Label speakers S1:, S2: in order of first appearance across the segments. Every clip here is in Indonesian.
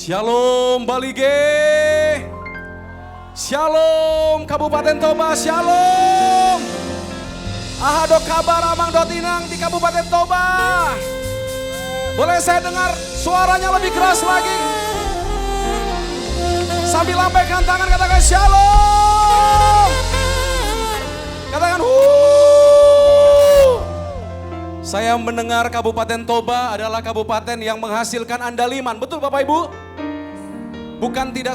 S1: Shalom Balige, Shalom Kabupaten Toba, Shalom. Ahado kabar amang dotinang di Kabupaten Toba. Boleh saya dengar suaranya lebih keras lagi? Sambil lambaikan tangan katakan Shalom. Katakan Saya mendengar Kabupaten Toba adalah kabupaten yang menghasilkan andaliman. Betul Bapak Ibu? Bukan tidak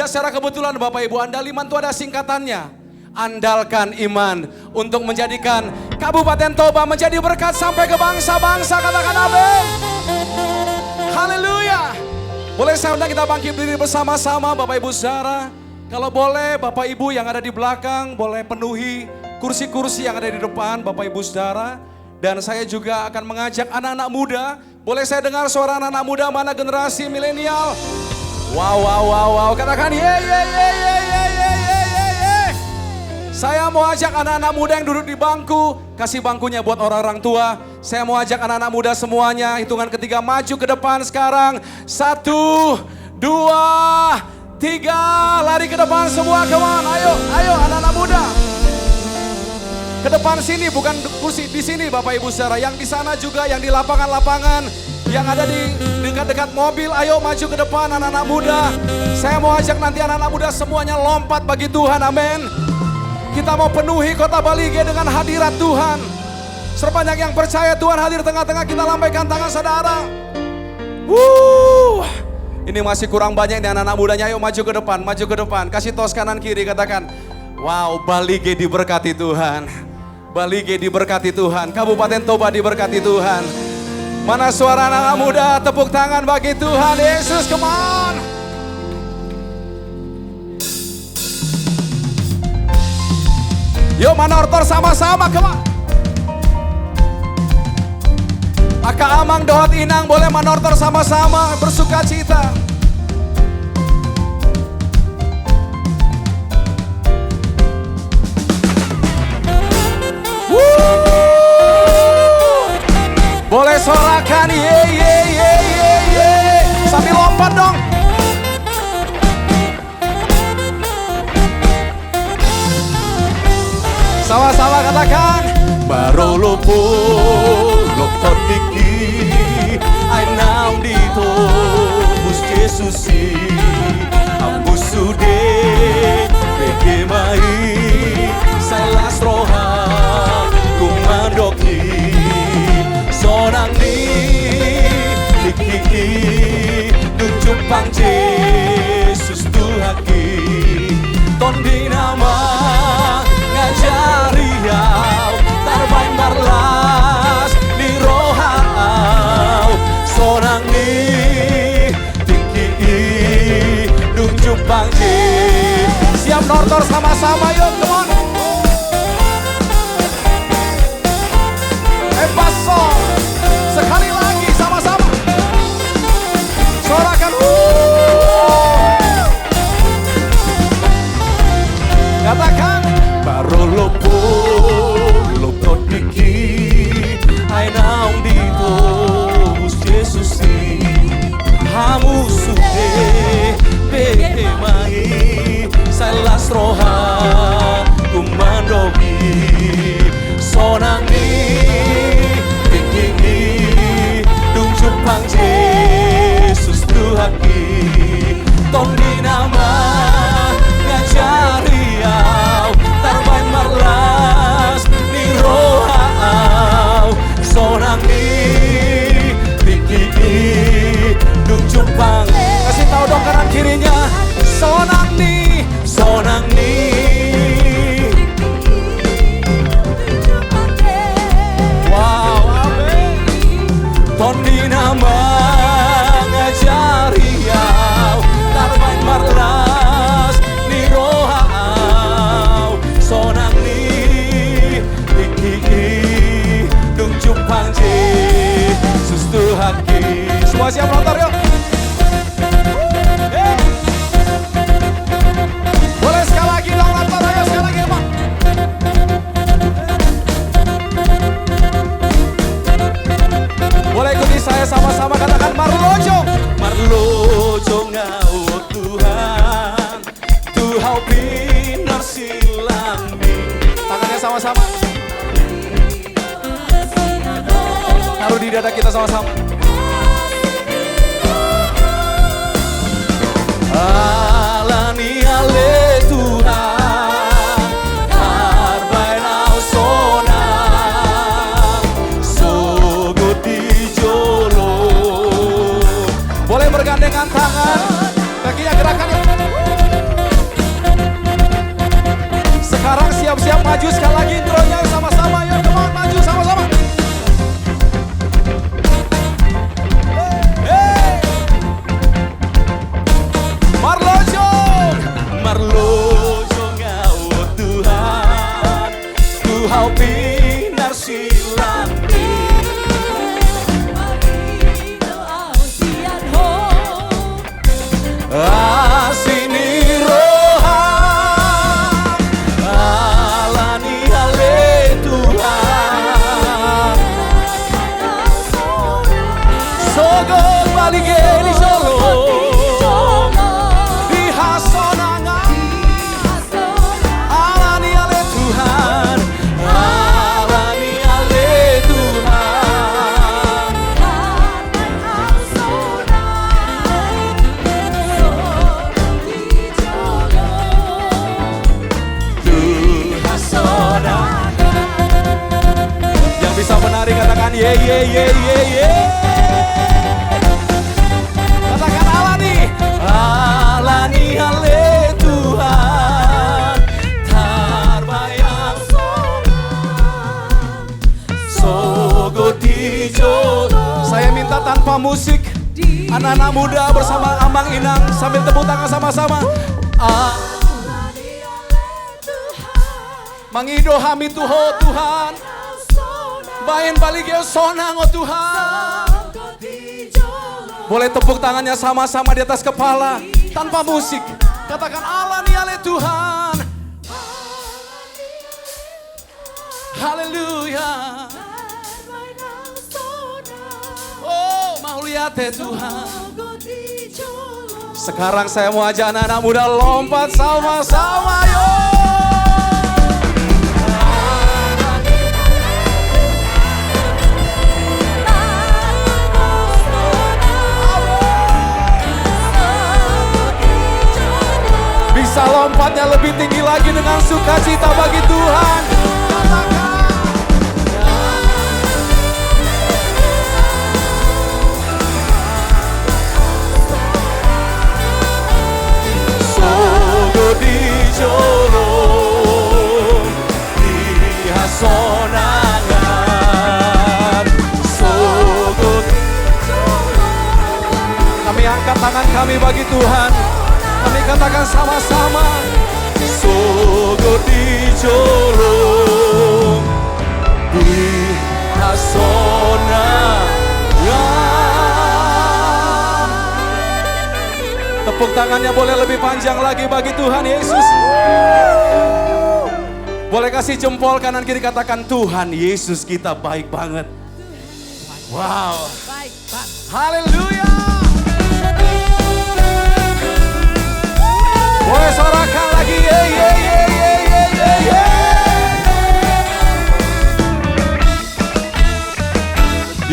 S1: secara kebetulan Bapak Ibu. Andaliman itu ada singkatannya. Andalkan iman untuk menjadikan Kabupaten Toba menjadi berkat sampai ke bangsa-bangsa. Katakan amin. Haleluya. Boleh saya undang kita bangkit berdiri bersama-sama Bapak Ibu saudara. Kalau boleh Bapak Ibu yang ada di belakang boleh penuhi kursi-kursi yang ada di depan Bapak Ibu saudara. Dan saya juga akan mengajak anak-anak muda. Boleh saya dengar suara anak-anak muda mana generasi milenial? Wow. Katakan ye. Saya mau ajak anak-anak muda yang duduk di bangku. Kasih bangkunya buat orang-orang tua. Saya mau ajak anak-anak muda semuanya. Hitungan ketiga maju ke depan sekarang. 1, 2, 3. Lari ke depan semua. Come on. Ayo anak-anak muda. Ke depan sini, bukan kursi di sini Bapak Ibu saudara. Yang di sana juga, yang di lapangan-lapangan, yang ada di dekat-dekat mobil, ayo maju ke depan anak-anak muda. Saya mau ajak nanti anak-anak muda semuanya lompat bagi Tuhan, amin. Kita mau penuhi kota Balige dengan hadirat Tuhan. Sebanyak yang percaya Tuhan hadir tengah-tengah, kita lambaikan tangan saudara. Ini masih kurang banyak nih anak-anak mudanya, ayo maju ke depan, kasih tos kanan kiri, katakan, wow, Balige diberkati Tuhan. Balige diberkati Tuhan, Kabupaten Toba diberkati Tuhan. Mana suara anak muda, tepuk tangan bagi Tuhan Yesus, come on. Yuk manortor sama-sama, come on. Aka Amang Dohot Inang boleh manortor sama-sama, bersuka cita. Boleh sorakan ye. Sambil lompat dong. Sama-sama katakan Barolopo Lokot Diki Ainam Dito Bus Jesusi Ambusude Bekemai Sailas Roha Kumandoki Sonang ni Dikiki Nunjupang Yesus Tuhaki Tondi nama Ngajari yau Tarbain marlas Di rohau Sonang ni Dikiki Nunjupang Yesus. Siap nortor sama-sama yuk, come on. Paso. Sekali lagi sama-sama. Sorakan. Katakan Barolopo Lokot Diki Ainaung Dito Bus Jesusi Hamu Sude Bekemai Sailas Roha sama-sama. Taruh di dada kita sama-sama. Alani ale Tuhan, harbai nau sonang, sogo di jolo. Boleh bergandengan tangan, kakinya gerakan ya. Sekarang siap-siap maju sekali lagi intronya sama-sama. Yuk, come on, maju sama-sama. Marlojo ngau Tuhan, Tuhau pinar silampi. Asini roham, alani ale Tuhan. Sogo baligeli solo. Bisa menari, katakan ye ye ye ye ye. Katakan alani, alani ale Tuhan, tarbayang sogo dijo. Saya minta tanpa musik, anak-anak muda bersama Ambang Inang sambil tepuk tangan sama-sama. Mangido hami tuho Tuhan. Bain baligeo sonang oh Tuhan. Boleh tepuk tangannya sama-sama di atas kepala tanpa musik. Katakan alani ale Tuhan. Haleluya. Oh, mau lihat ya Tuhan. Sekarang saya mau ajak anak-anak muda lompat sama-sama, yo. Bisa lompatnya lebih tinggi lagi dengan sukacita bagi Tuhan. Sogo di jolo, di hasonangan. Sogo di jolo. Kami angkat tangan kami bagi Tuhan. Kami katakan sama-sama, sogo di jolo, di hasona. Tepuk tangannya boleh lebih panjang lagi bagi Tuhan Yesus. Boleh kasih jempol kanan kiri, katakan Tuhan Yesus kita baik banget. Wow. Haleluya. Boleh sorakan lagi, ye ye ye ye ye ye ye.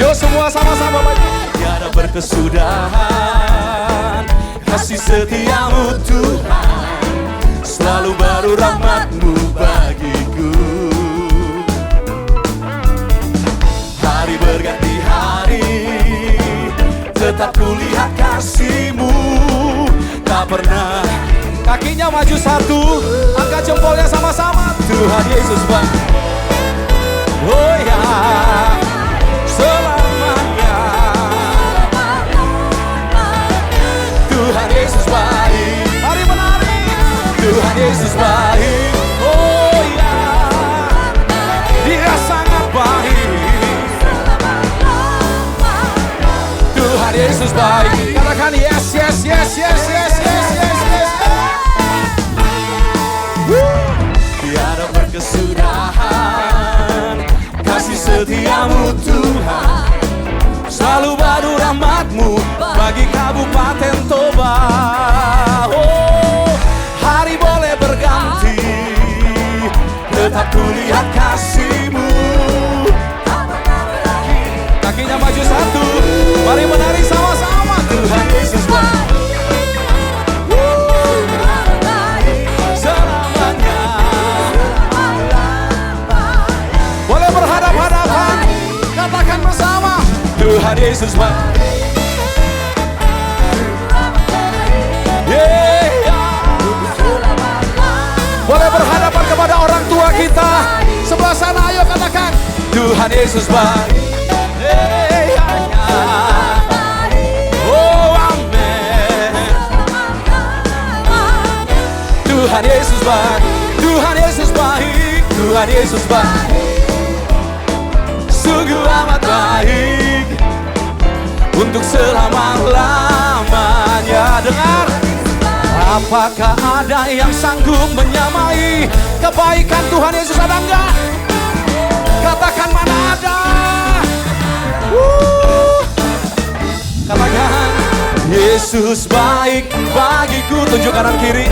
S1: Yo semua sama-sama bagi. Tiada berkesudahan kasih setiamu Tuhan, selalu baru rahmat-Mu bagiku. Hari berganti hari, tetap kulihat kasih-Mu, tak pernah. Kakinya maju satu, angkat jempolnya sama-sama. Tuhan Yesus baik. Oh ya, selamanya. Tuhan Yesus baik. Mari menari. Tuhan Yesus baik. Oh ya, Dia sangat baik. Tuhan Yesus baik. Katakan yes, yes, yes, yes, yes, yes, yes, yes. Tiada berkesudahan lihat kasih-Mu. Kakinya maju satu, mari menari sama-sama. Tuhan Yesus baik. Selamanya. Boleh berhadap-hadapan, katakan bersama. Tuhan Yesus baik. Boleh berhadapan kepada orang tua kita sebelah sana, ayo katakan Tuhan Yesus baik. Oh amin. Tuhan Yesus baik, Tuhan Yesus baik, Tuhan Yesus baik. Sungguh amat baik untuk selama-lamanya. Dengar, apakah ada yang sanggup menyamai kebaikan Tuhan Yesus? Ada enggak? Katakan mana ada. Katakan Yesus baik bagiku. Tunjuk kanan kiri.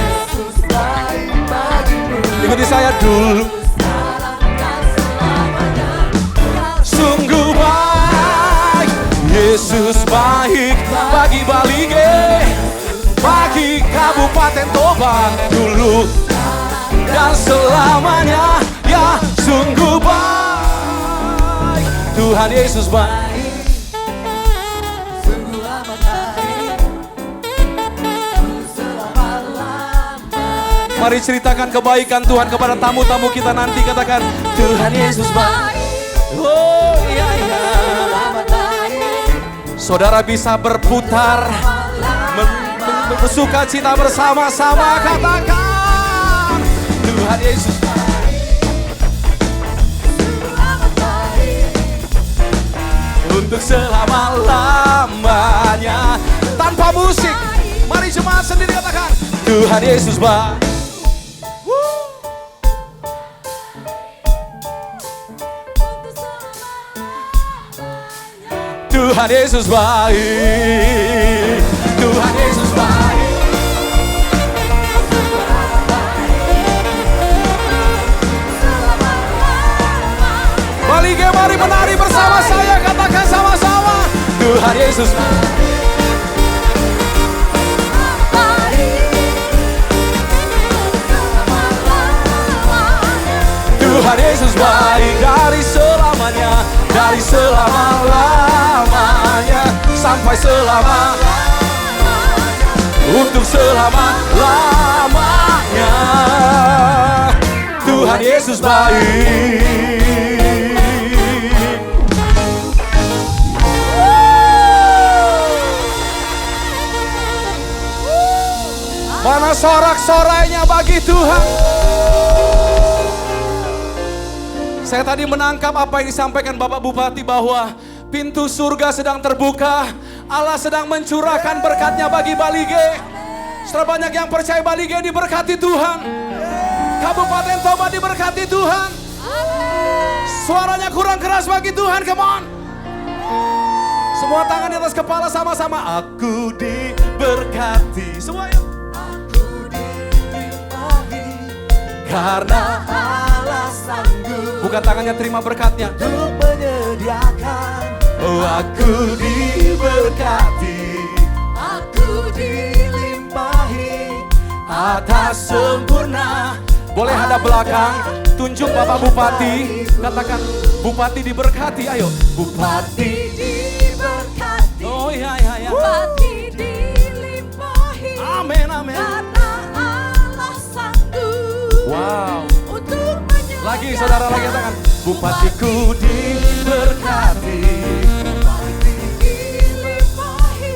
S1: Ikuti saya dulu. Sungguh baik Yesus baik bagi Balige, bagi Kabupaten Toba dulu dan selamanya. Ya sungguh baik Tuhan Yesus baik. Sungguh amat baik selama-lamanya. Mari ceritakan kebaikan Tuhan kepada tamu-tamu kita nanti. Katakan Tuhan Yesus baik. Oh iya iya. Saudara bisa berputar bersuka cita bersama-sama. Katakan Tuhan Yesus untuk selama-lamanya. Tanpa musik, mari jemaat sendiri katakan Tuhan Yesus baik. Tuhan Yesus baik, Tuhan Yesus baik. Balige, mari menari bersama saya, katakan sama-sama Tuhan Yesus baik. Tuhan Yesus baik dari selamanya, dari selama-lamanya sampai selama-lamanya, untuk selama-lamanya. Tuhan Yesus baik. Mana sorak-sorainya bagi Tuhan? Saya tadi menangkap apa yang disampaikan Bapak Bupati bahwa pintu surga sedang terbuka. Allah sedang mencurahkan berkatnya bagi Balige. Setelah banyak yang percaya Balige diberkati Tuhan. Kabupaten Toba diberkati Tuhan. Suaranya kurang keras bagi Tuhan, come on. Semua tangan di atas kepala sama-sama. Aku diberkati. Semuanya. Aku diberkati karena Allah sanggup. Bukan tangannya terima berkatnya. Untuk menyediakan. Oh, aku diberkati. Aku dilimpahi atas sempurna. Boleh hadap belakang. Tunjuk Bapak Bupati. Katakan Bupati diberkati. Ayo Bupati diberkati. Oh iya iya iya. Bupati dilimpahi. Amin amin. Karena Allah sanggup. Wow. Untuk menyediakan. Lagi saudara lagi katakan Bupatiku diberkati. Bupati dilimpahi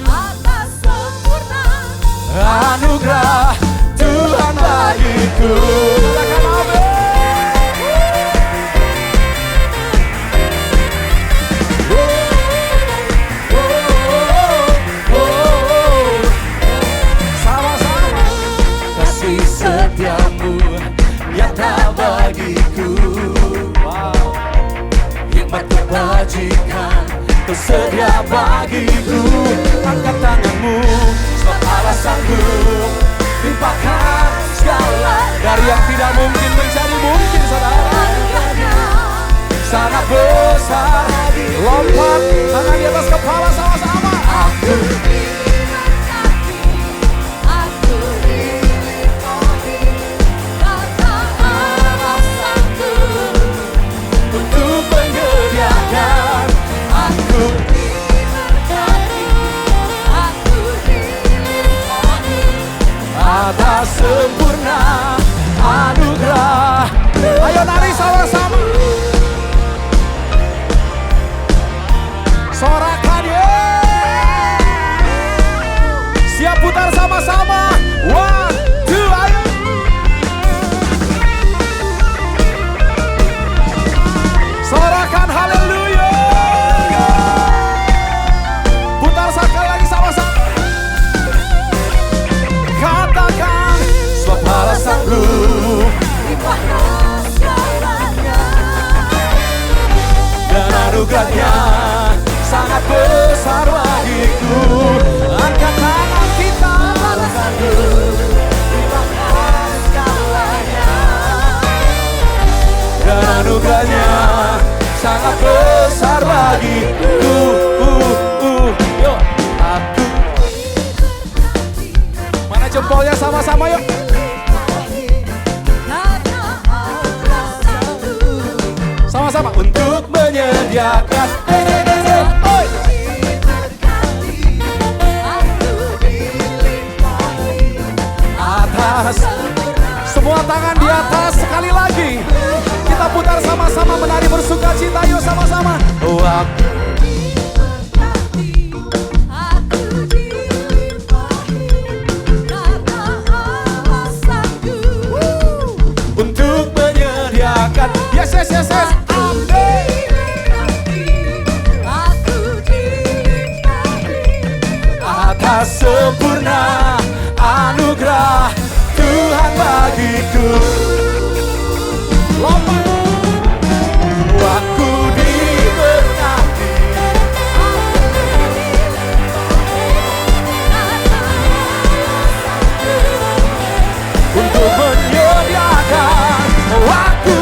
S1: atas sempurna anugerah Tuhan bagiku. Katakan amin. Sama-sama. Kasih setiamu nyata bagiku. Wow. Hikmat kebajikan tersedia bagiku. Angkat tanganmu sebab Allah sanggup limpahkan segala Dari yang tidak mungkin menjadi mungkin, saudara. Sangat besar. Lompat tangan di atas kepala sama-sama. Aku untuk menyediakan. Aku atas sempurna anugerah. Ayo nari sama-sama. Sorakan ya. Siap putar sama-sama. 1, 2, ayo. Sorakan haleluya. Putar sekali lagi sama-sama. Katakan sebab alasanku dan anugerahnya sangat besar bagiku. Angkat tangan kita. Alasanku dan anugerahnya sangat besar bagiku. Yuk, aku. Mana jempolnya sama-sama yuk. Sama-sama untuk menyediakan. Oi. Atas. Semua tangan di atas sekali lagi. Kita putar sama-sama menari bersuka cita. Yuk sama-sama. Untuk menyediakan. Yes. Atas sempurna anugerah Tuhan bagiku. Lompat. Aku diberkati. Untuk menyediakan. Aku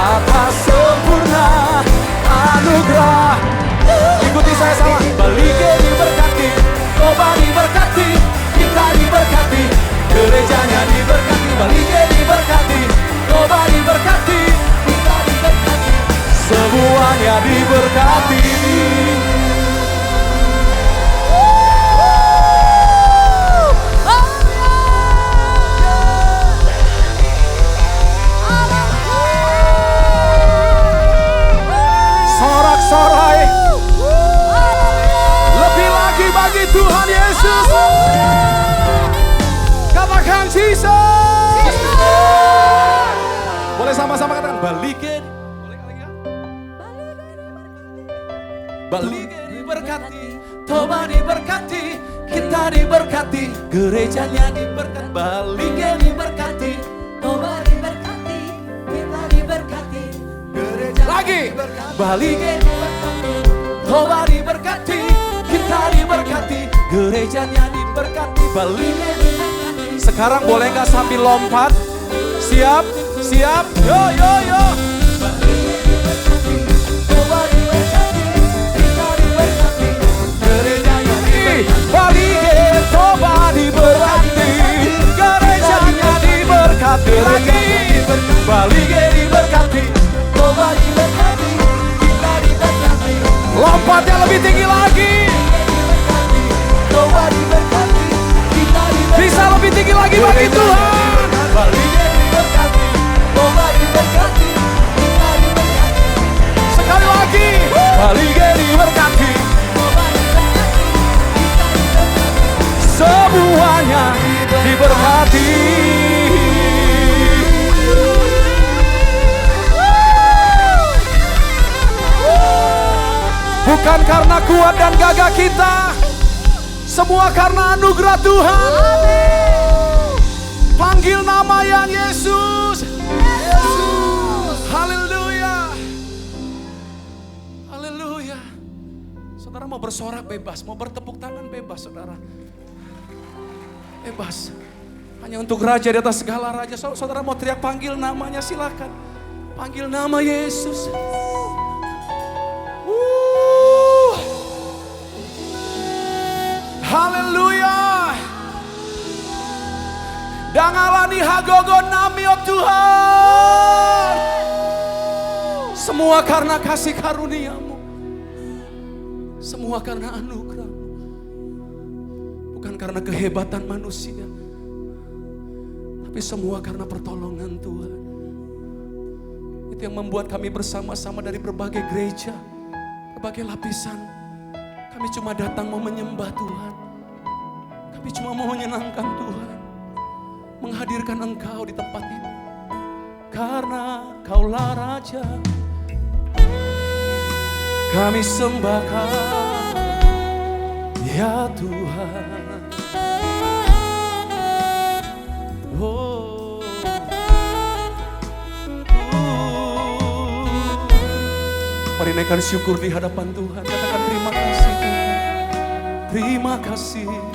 S1: atas sempurna anugerah. Ikuti saya sama. Balike diberkati, Toba diberkati, kita diberkati, gerejanya diberkati. Balike diberkati, Toba diberkati, kita diberkati, semuanya diberkati. Sorak-sorai. Lebih lagi bagi Tuhan Yesus. Katakan Jesus. Boleh sama-sama katakan balikin. Boleh kali ya? Balike diberkati, Toba diberkati, kita diberkati, gerejanya diberkati. Balike diberkati, Toba diberkati, kita diberkati, gereja lagi. Balike diberkati, Toba diberkati, kita diberkati, gerejanya diberkati. Balike diberkati. Sekarang boleh nggak sambil lompat? Siap, siap, yo. Balike diberkati, Toba diberkati, kita diberkati, gerejanya diberkati. Balike Toba diberkati, gerejanya diberkati lagi. Balike diberkati, Toba diberkati, kita diberkati. Lompatnya lebih tinggi lagi. Toba diberkati, kita diberkati. Bisa lebih tinggi lagi bagi Tuhan. Balike diberkati, Toba diberkati, kita diberkati. Sekali lagi. Balike diberkati, Toba diberkati, kita diberkati. Semuanya diberkati. Bukan karena kuat dan gagah kita, semua karena anugerah Tuhan. Panggil nama yang Yesus. Haleluya. Haleluya. Saudara mau bersorak. bersorak bebas, mau bertepuk tangan bebas saudara. Bebas. Hanya untuk raja di atas segala raja. Saudara mau teriak panggil namanya silakan. Panggil nama Yesus. Haleluya. Dangalani hagogo nami oh Tuhan. Semua karena kasih karunia-Mu. Semua karena anugerah-Mu. Bukan karena kehebatan manusia. Tapi semua karena pertolongan Tuhan. Itu yang membuat kami bersama-sama dari berbagai gereja, berbagai lapisan. Kami cuma datang mau menyembah Tuhan. Kami cuma mau menyenangkan Tuhan. Menghadirkan Engkau di tempat ini. Karena Kaulah Raja. Kami sembahkan ya Tuhan. Oh. Mari naikkan syukur di hadapan Tuhan. Katakan terima kasih Tuhan. Terima kasih Tuhan.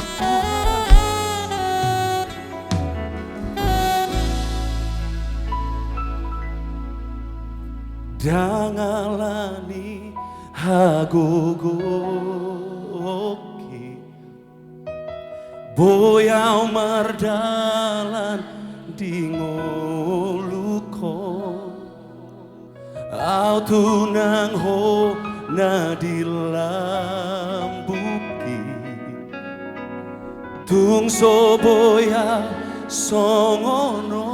S1: Dangalani hagogoki boyau mardalan dingoluko au tunang ho nadilambuki tung soboya songono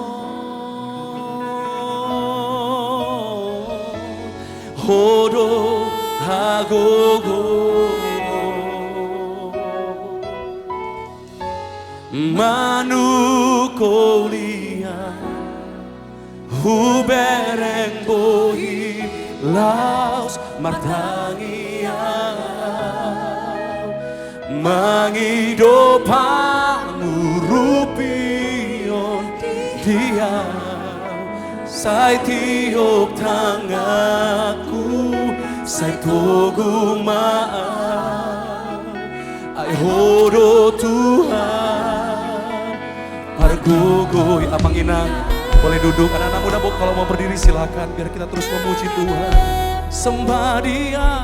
S1: hodo hagogo manukolia hubereng bohi laos martangia mangido pangurupion dia sai tiup tanganku, sai togu maaf, ai hodo Tuhan, pargogoy abang inang, boleh duduk anak-anak muda kalau mau berdiri silakan biar kita terus memuji Tuhan, sembah Dia,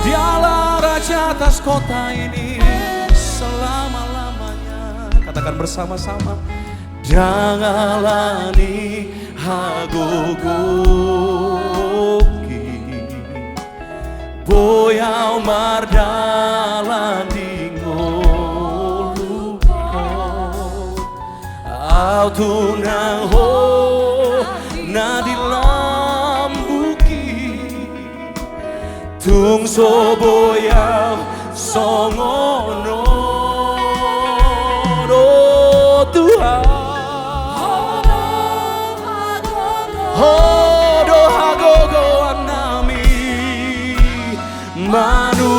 S1: Dialah Raja atas kota ini selama-lamanya, katakan bersama-sama. Dangalani hagogoki boyau mardalan dingoluko au tunang ho nadilambuki tung soboyau songono Tuhan. Hodo hagogo anami manukoliau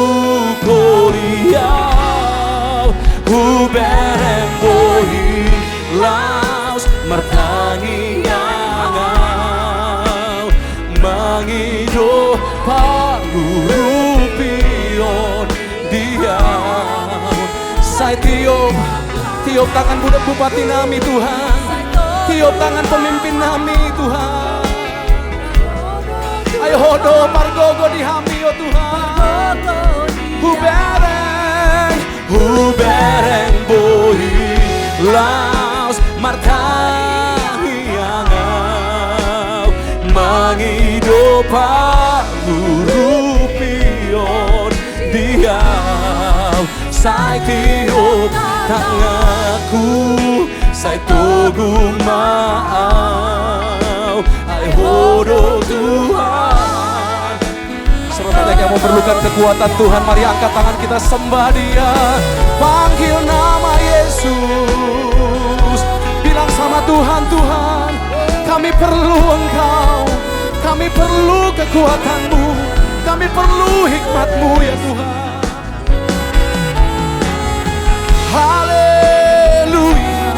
S1: huberem bohi laos mertangi angau mangido pangurupion diau sai tiup tangan budak bupati nami Tuhan, tiup tangan pemimpin nami Tuhan. Ayo hodo pargogo di hami oh Tuhan. Hubereng bohi laos martangi angau mangido pangurupion diau sai tiup tanganku sai togu maau ai hodo Tuhan. Saudara yang memerlukan kekuatan Tuhan, mari angkat tangan kita sembah Dia, panggil nama Yesus, bilang sama Tuhan, Tuhan kami perlu Engkau, kami perlu kekuatan-Mu, kami perlu hikmat-Mu ya Tuhan. Haleluya.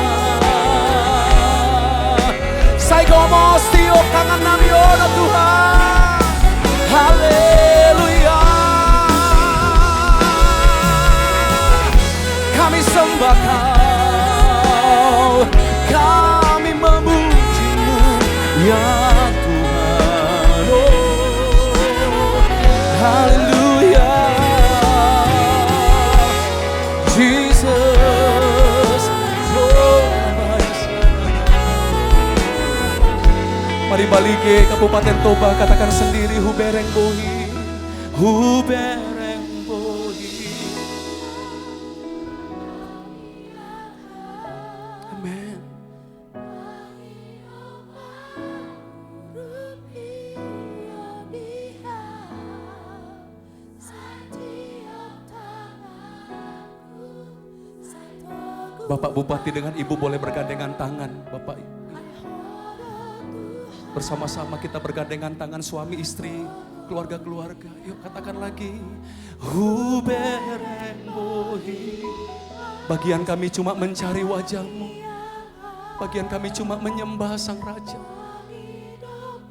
S1: Saya gomos tiup tangan nami oh Tuhan. Haleluya. ya Tuhan. Oh, haleluya. Jesus, mari balik ke Kabupaten Toba, katakan sendiri hubereng bohi, hubereng bohi. Amen. Bapak Bupati dengan Ibu boleh bergandengan tangan, Bapak Ibu. Bersama-sama kita bergandengan tangan, suami istri, keluarga-keluarga. Yuk katakan lagi, hubereng bohi. Bagian kami cuma mencari wajah-Mu. Bagian kami cuma menyembah Sang Raja.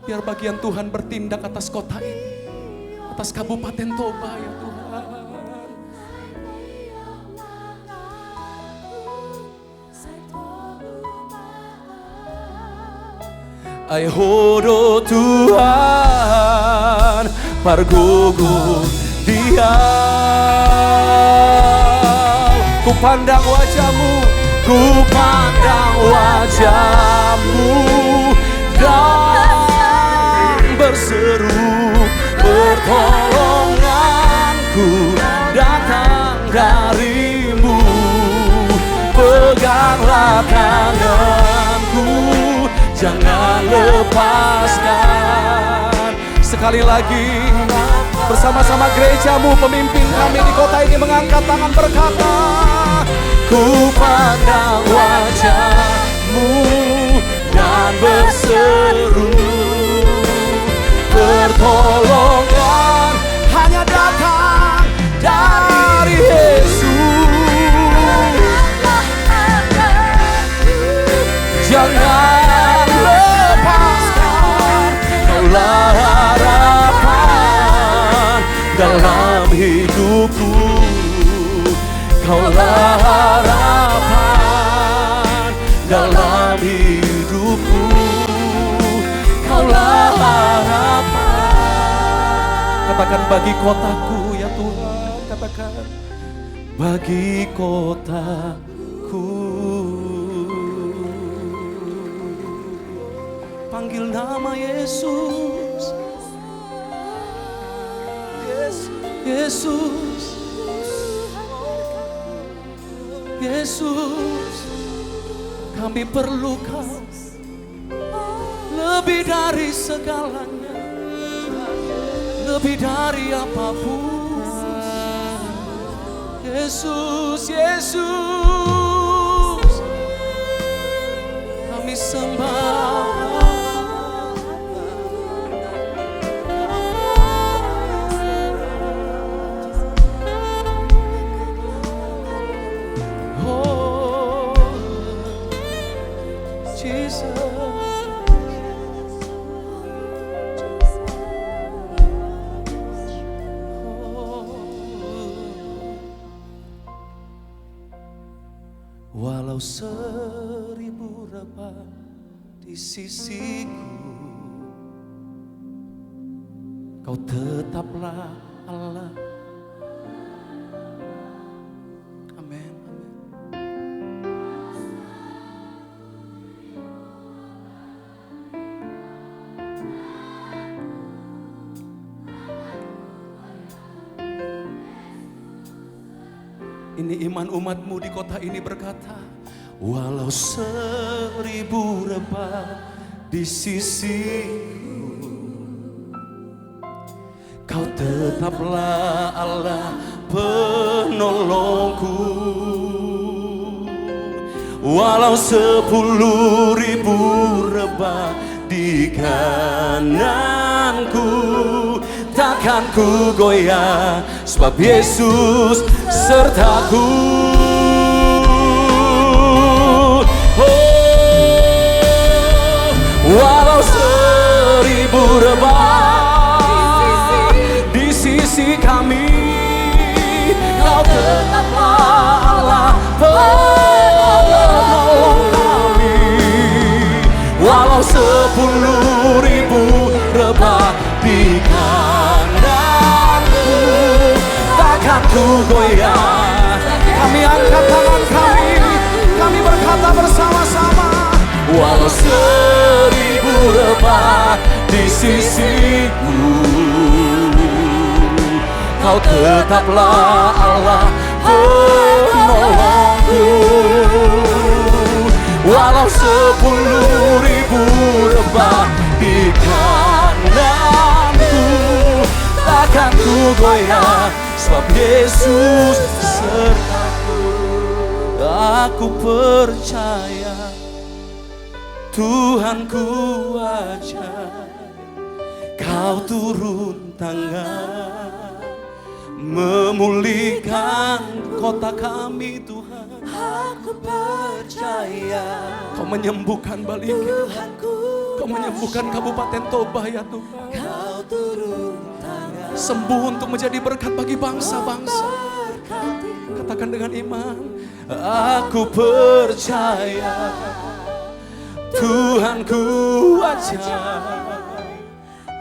S1: Biar bagian Tuhan bertindak atas kota ini, atas Kabupaten Toba ya Tuhan. Ai hodo Tuhan pargogo Dia. Ku pandang wajah-Mu, ku pandang wajah-Mu dan berseru, pertolonganku datang dari-Mu. Peganglah tanganku, jangan lepaskan. Sekali lagi bersama-sama gereja-Mu, pemimpin kami di kota ini mengangkat tangan berkata, ku pandang wajah-Mu dan berseru, pertolongan hanya datang dari Yesus. Jangan lepaskan, Kaulah harapan dalam hidupku. Kaulah harapan dalam hidupku. Kaulah harapan. Katakan bagi kotaku ya Tuhan. Katakan bagi kotaku. Panggil nama Yesus. Yesus. Yesus, kami perlu Kau lebih dari segalanya, lebih dari apapun. Yesus, Yesus, kami sembah. Walau 1000 rebah di sisiku, Kau tetaplah Allah. Amin. Ini iman umat-Mu di kota ini berkata, walau 1000 rebah di sisiku, Kau tetaplah Allah penolongku. Walau 10.000 rebah di kananku, takkan ku goyah, sebab Yesus sertaku. Oh, walau 1000 rebah di sisi kami, Kau tetaplah Allah penolong kami. Walau 10
S2: Walau 1000 rebah di sisiku, Kau tetaplah Allah penolongku. Walau 10.000 rebah di kananku, takkan ku goyah, sebab Yesus sertaku. Aku percaya Tuhanku ajaib, Kau turun tangan memulihkan kota kami Tuhan. Aku percaya Kau menyembuhkan Balige, Kau menyembuhkan Kabupaten Toba ya Tuhan. Kau turun tangan sembuh untuk menjadi berkat bagi bangsa-bangsa. Katakan dengan iman, aku percaya Tuhanku ajaib,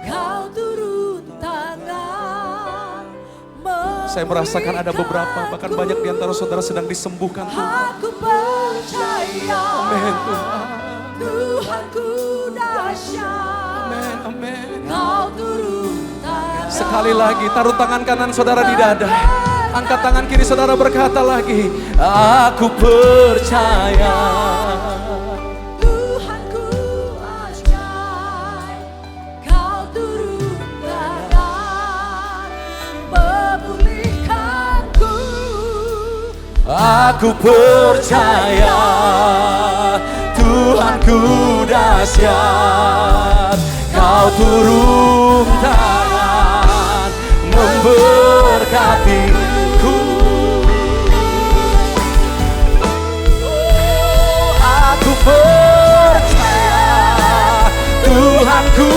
S2: Kau turun tangan. Saya merasakan ada beberapa, bahkan banyak di antara saudara sedang disembuhkan Tuhan. Aku percaya, amin Tuhan, Tuhanku dahsyat. Amin, amin. Kau turun tangan. Sekali lagi, taruh tangan kanan saudara di dada. Angkat tangan kiri saudara, berkata lagi, aku percaya Tuhanku ajaib, Kau turun tangan memulihkanku. Aku percaya Tuhanku dahsyat, Kau turun tangan memberkati. Percaya Tuhanku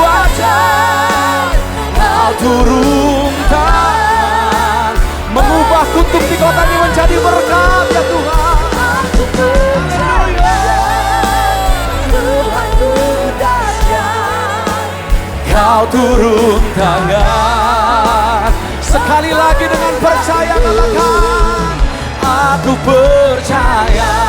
S2: ajaib, Kau turun tangan mengubah kutub di kota ini menjadi berkat ya Tuhan. Aku percaya Tuhanku dahsyat, Kau turun tangan. Sekali lagi dengan percaya katakan, aku percaya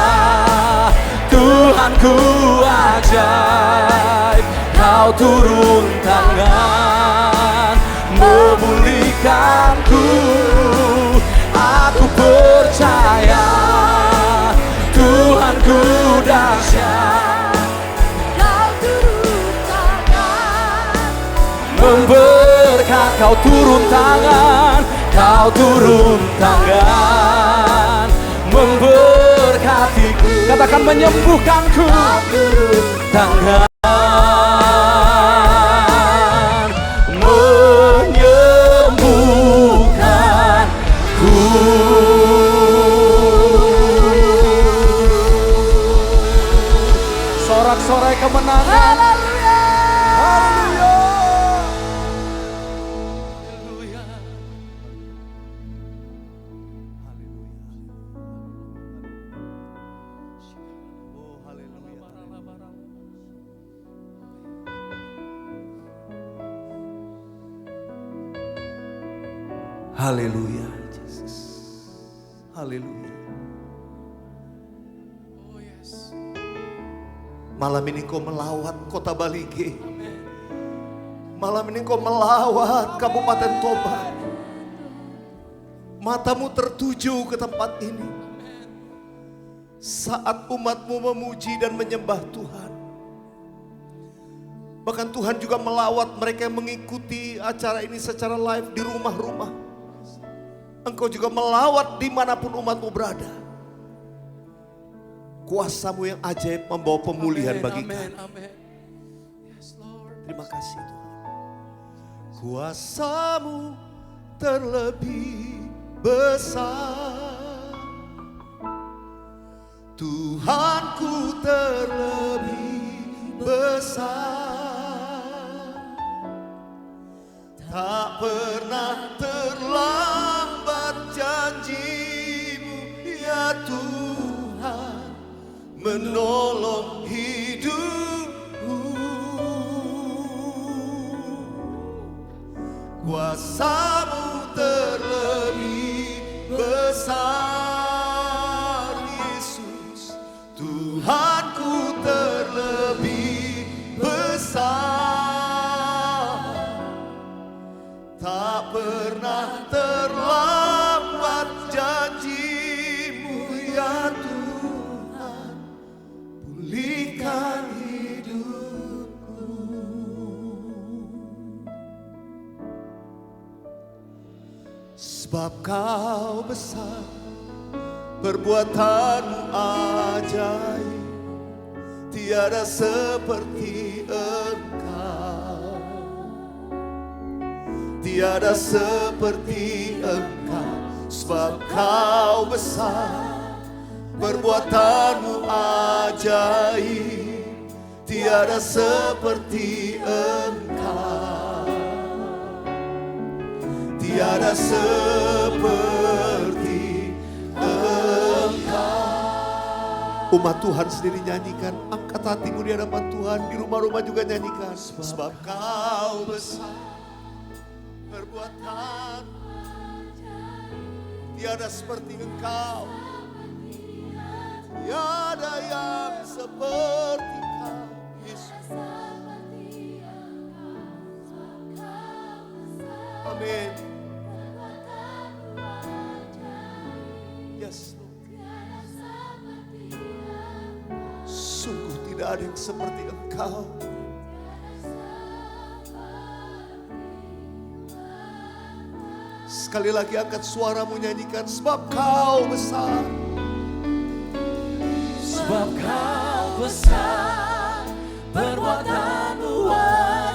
S2: Tuhanku ajaib, Kau turun tangan memulihkanku. Aku percaya Tuhanku dahsyat, Kau turun tangan memberkat. Kau turun tangan, Kau turun tangan memberkatiku. Katakan menyembuhkanku, tangan menyembuhkanku. Sorak-sorai kemenangan. Haleluya. Haleluya. Haleluya, Yesus. Haleluya. Oh yes. Malam ini Kau melawat kota Balige. Malam ini Kau melawat Kabupaten Toba. Matamu tertuju ke tempat ini. Saat umatmu memuji dan menyembah Tuhan. Bahkan Tuhan juga melawat mereka yang mengikuti acara ini secara live di rumah-rumah. Engkau juga melawat dimanapun umatmu berada. Kuasa-Mu yang ajaib membawa pemulihan bagi kami. Terima kasih Tuhan. Kuasa-Mu terlebih besar, Tuhanku terlebih besar. Tak pernah terlambat janji-Mu ya Tuhan, menolong hidupku. Kuasa-Mu terlebih besar Yesus, Tuhanku terlebih
S3: Sebab kau besar, perbuatanmu ajaib, tiada seperti Engkau. Tiada seperti Engkau. Sebab kau besar, perbuatanmu ajaib, tiada seperti Engkau. Tiada seperti Engkau. Umat Tuhan sendiri nyanyikan, angkat hatimu di hadapan Tuhan, di rumah-rumah juga nyanyikan. Sebab kau besar, perbuatan tiada seperti Engkau. Tiada yang seperti Kau, Yesus. Amin. Yes, Lord. Sungguh tidak ada yang seperti Engkau. Sekali lagi angkat suaramu, nyanyikan. Sebab kau besar.
S2: Sebab kau besar, perbuatanmu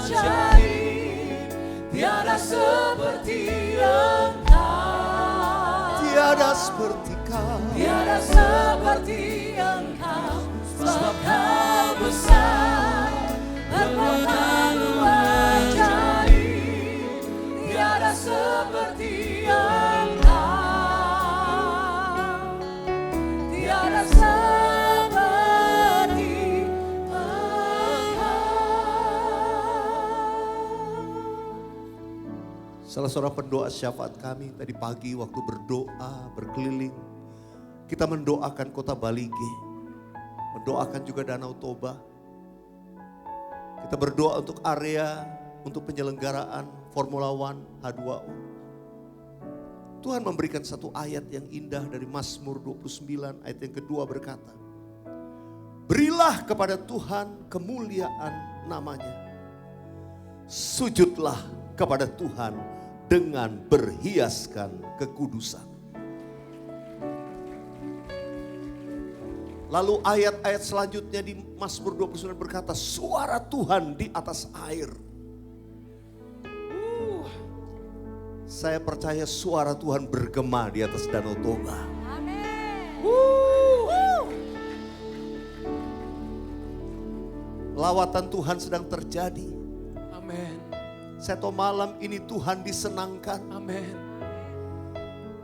S2: ajaib, tiada seperti Engkau.
S3: Tiada seperti Kau.
S2: Tiada seperti Engkau. Sebab kau besar, perbuatanmu ajaib, tiada seperti Engkau. Tiada seperti Engkau.
S3: Salah seorang pendoa syafaat kami tadi pagi waktu berdoa, berkeliling. Kita mendoakan kota Balige. Mendoakan juga Danau Toba. Kita berdoa untuk area, untuk penyelenggaraan Formula One H2O. Tuhan memberikan satu ayat yang indah dari Mazmur 29 ayat yang kedua berkata, berilah kepada Tuhan kemuliaan namanya. Sujudlah kepada Tuhan dengan berhiaskan kekudusan. Lalu ayat-ayat selanjutnya di Mazmur 29 berkata, suara Tuhan di atas air. Saya percaya suara Tuhan bergema di atas Danau Toba. Lawatan Tuhan sedang terjadi.
S2: Amin.
S3: Saya tahu malam ini Tuhan disenangkan.
S2: Amin.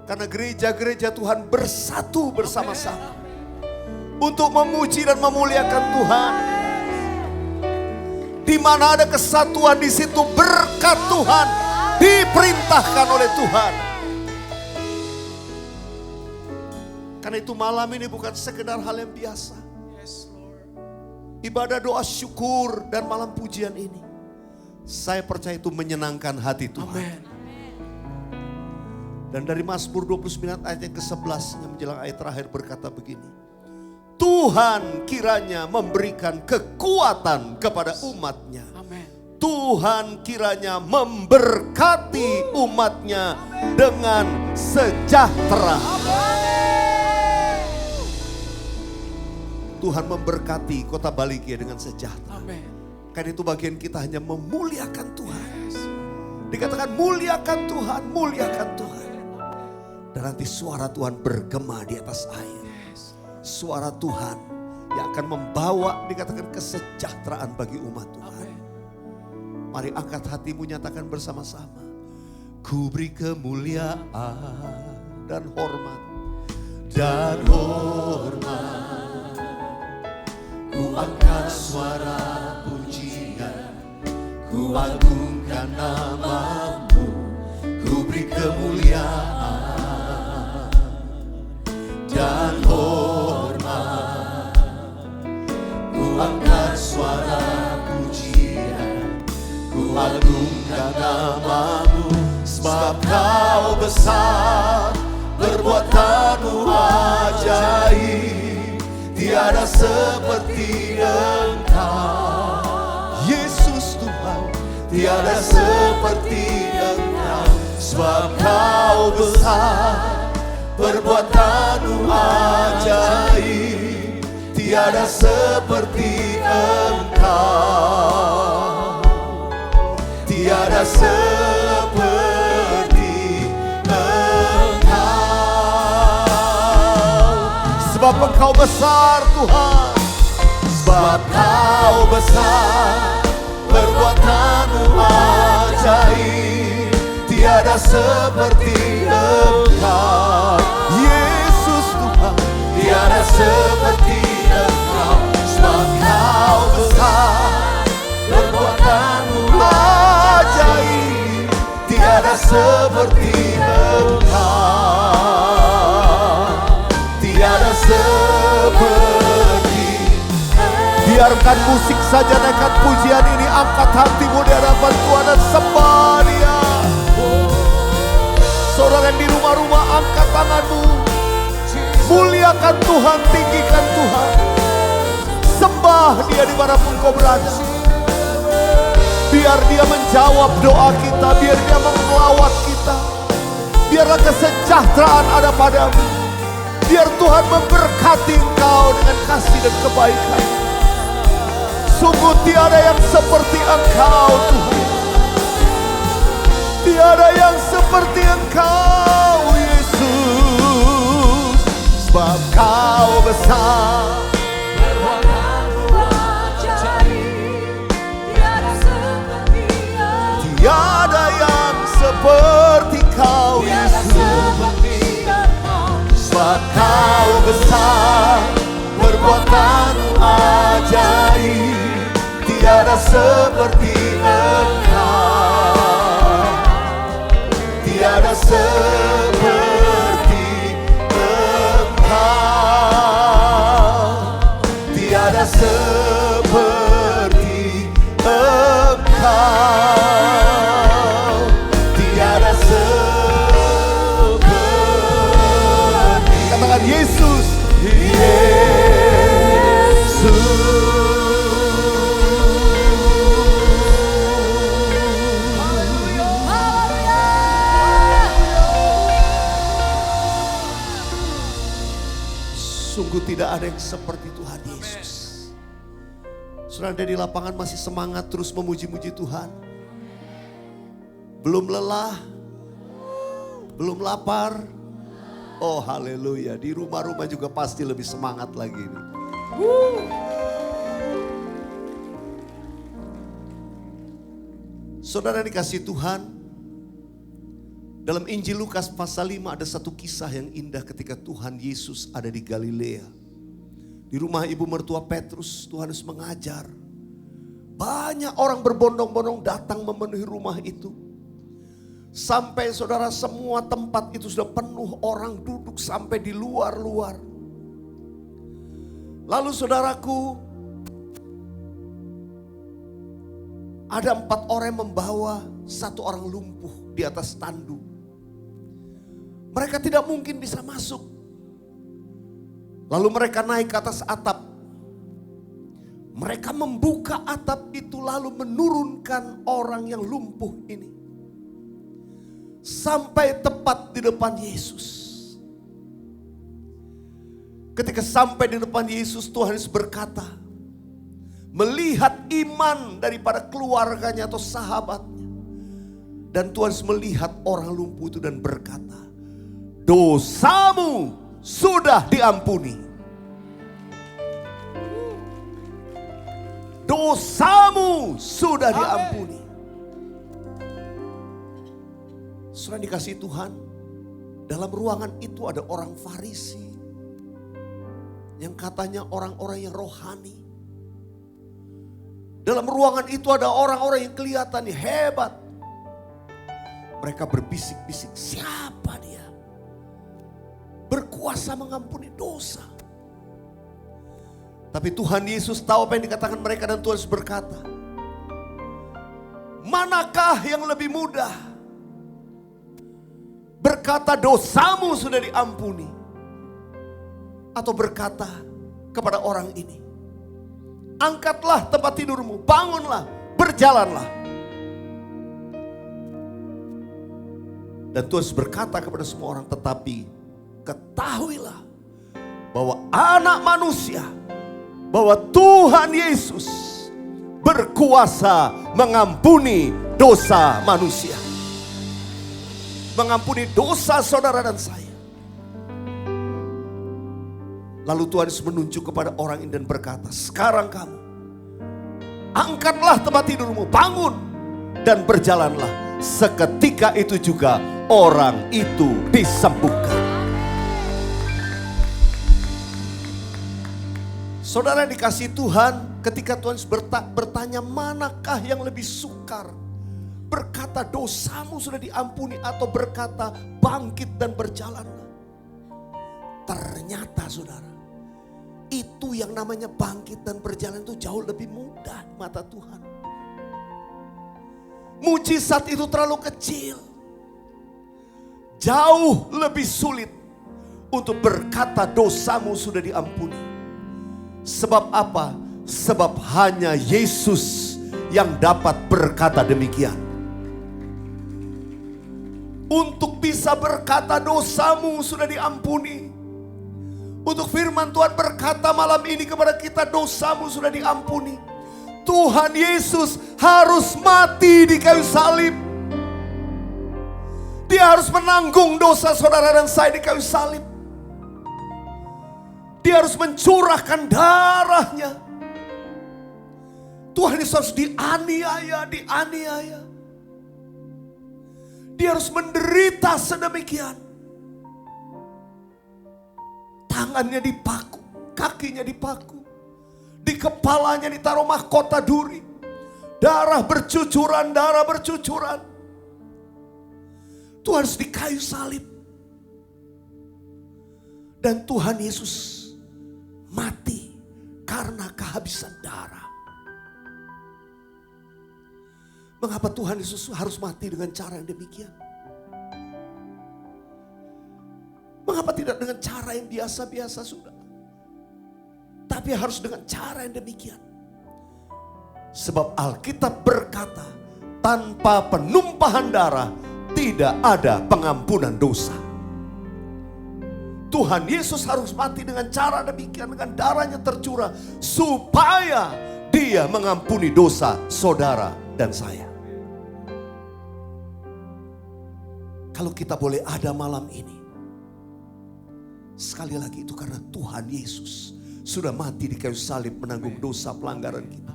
S3: Karena gereja-gereja Tuhan bersatu bersama-sama. Untuk memuji dan memuliakan Tuhan. Di mana ada kesatuan, di situ berkat Tuhan diperintahkan oleh Tuhan. Karena itu malam ini bukan sekedar hal yang biasa.
S2: Yes, Lord.
S3: Ibadah doa syukur dan malam pujian ini, saya percaya itu menyenangkan hati Tuhan.
S2: Amin.
S3: Dan dari Mazmur 29 ayat yang ke-11 yang menjelang ayat terakhir berkata begini. Tuhan kiranya memberikan kekuatan kepada umatnya.
S2: Amin.
S3: Tuhan kiranya memberkati umatnya dengan sejahtera. Tuhan memberkati kota Balige dengan sejahtera.
S2: Amin.
S3: Karena itu bagian kita hanya memuliakan Tuhan. Dikatakan muliakan Tuhan, muliakan Tuhan. Dan nanti suara Tuhan bergema di atas air. Suara Tuhan yang akan membawa dikatakan kesejahteraan bagi umat Tuhan. Mari angkat hatimu, nyatakan bersama-sama. Ku beri kemuliaan dan hormat. Dan hormat. Ku angkat suara pujian. Ku agungkan namamu. Ku beri kemuliaan dan hormat. Ku angkat suara pujian. Ku agungkan namamu. Sebab kau besar, perbuatanmu ajaib, tiada seperti Engkau. Yesus Tuhan, tiada seperti Engkau. Sebab Kau besar, perbuatan-Mu ajaib, tiada seperti Engkau, tiada seperti Engkau. Sebab Engkau besar Tuhan, sebab Kau besar, perbuatan-Mu ajaib, tiada seperti Engkau. Yesus Tuhan, tiada seperti Engkau. Sebab Kau besar, perbuatan-Mu ajaib, tiada seperti Engkau, tiada seperti. Biarkan musik saja naikkan pujian ini, angkat hatimu di hadapan Tuhan dan sembah Dia. Saudara yang di rumah-rumah, angkat tanganmu, muliakan Tuhan, tinggikan Tuhan, sembah Dia dimanapun kau berada. Biar Dia menjawab doa kita, biar Dia melawat kita. Biarlah kesejahteraan ada padamu. Biar Tuhan memberkati engkau dengan kasih dan kebaikan. Sungguh tiada yang seperti Engkau Tuhan, tiada yang seperti Engkau Yesus. Sebab Kau besar,
S2: perbuatan-Mu ajaib, tiada seperti Engkau,
S3: tiada yang seperti Kau
S2: tiada
S3: Yesus.
S2: seperti Engkau.
S3: Sebab Kau besar, perbuatan-Mu ajaib, tiada seperti Engkau, tiada seperti Engkau, tiada seperti Engkau, tiada seperti. Katakan Yesus, Yesus. Sungguh tidak ada yang seperti Tuhan Yesus. Saudara di lapangan masih semangat terus memuji-muji Tuhan. Belum lelah, belum lapar. Oh haleluya, di rumah-rumah juga pasti lebih semangat lagi ini. Saudara dikasih Tuhan, dalam Injil Lukas pasal 5 ada satu kisah yang indah ketika Tuhan Yesus ada di Galilea. Di rumah ibu mertua Petrus, Tuhan Yesus mengajar. Banyak orang berbondong-bondong datang memenuhi rumah itu. Sampai saudara semua tempat itu sudah penuh orang duduk sampai di luar-luar. Lalu saudaraku, ada 4 orang yang membawa 1 orang lumpuh di atas tandu. Mereka tidak mungkin bisa masuk. Lalu mereka naik ke atas atap. Mereka membuka atap itu lalu menurunkan orang yang lumpuh ini. Sampai tepat di depan Yesus. Ketika sampai di depan Yesus, Tuhan Yesus berkata, melihat iman daripada keluarganya atau sahabatnya. Dan Tuhan Yesus melihat orang lumpuh itu dan berkata, dosamu sudah diampuni. Dosamu sudah diampuni. Saudara dikasih Tuhan, dalam ruangan itu ada orang Farisi yang katanya orang-orang yang rohani. Dalam ruangan itu ada orang-orang yang kelihatan hebat. Mereka berbisik-bisik, siapa dia? Berkuasa mengampuni dosa. Tapi Tuhan Yesus tahu apa yang dikatakan mereka dan Tuhan Yesus berkata, manakah yang lebih mudah? Berkata dosamu sudah diampuni, atau berkata kepada orang ini, angkatlah tempat tidurmu, bangunlah, berjalanlah. Dan Tuhan berkata kepada semua orang, tetapi ketahuilah bahwa anak manusia, bahwa Tuhan Yesus berkuasa mengampuni dosa manusia. Mengampuni dosa saudara dan saya. Lalu Tuhan Yesus menunjuk kepada orang ini dan berkata, sekarang kamu angkatlah tempat tidurmu, bangun dan berjalanlah. Seketika itu juga orang itu disembuhkan. Saudara dikasih Tuhan, ketika Tuhan bertanya manakah yang lebih sukar? Berkata dosamu sudah diampuni atau berkata bangkit dan berjalanlah. Ternyata saudara, itu yang namanya bangkit dan berjalan itu jauh lebih mudah di mata Tuhan. Mujizat itu terlalu kecil. Jauh lebih sulit untuk berkata dosamu sudah diampuni. Sebab apa? Sebab hanya Yesus yang dapat berkata demikian. Untuk bisa berkata dosamu sudah diampuni. Untuk firman Tuhan berkata malam ini kepada kita, dosamu sudah diampuni. Tuhan Yesus harus mati di kayu salib. Dia harus menanggung dosa saudara dan saya di kayu salib. Dia harus mencurahkan darahnya. Tuhan Yesus harus dianiaya. Dia harus menderita sedemikian. Tangannya dipaku, kakinya dipaku. Di kepalanya ditaruh mahkota duri. Darah bercucuran. Tuhan harus di kayu salib. Dan Tuhan Yesus mati karena kehabisan darah. Mengapa Tuhan Yesus harus mati dengan cara yang demikian? Mengapa tidak dengan cara yang biasa-biasa sudah? Tapi harus dengan cara yang demikian. Sebab Alkitab berkata, tanpa penumpahan darah tidak ada pengampunan dosa. Tuhan Yesus harus mati dengan cara demikian, dengan darahnya tercurah, supaya Dia mengampuni dosa saudara dan saya. Kalau kita boleh ada malam ini, sekali lagi itu karena Tuhan Yesus sudah mati di kayu salib menanggung dosa pelanggaran kita.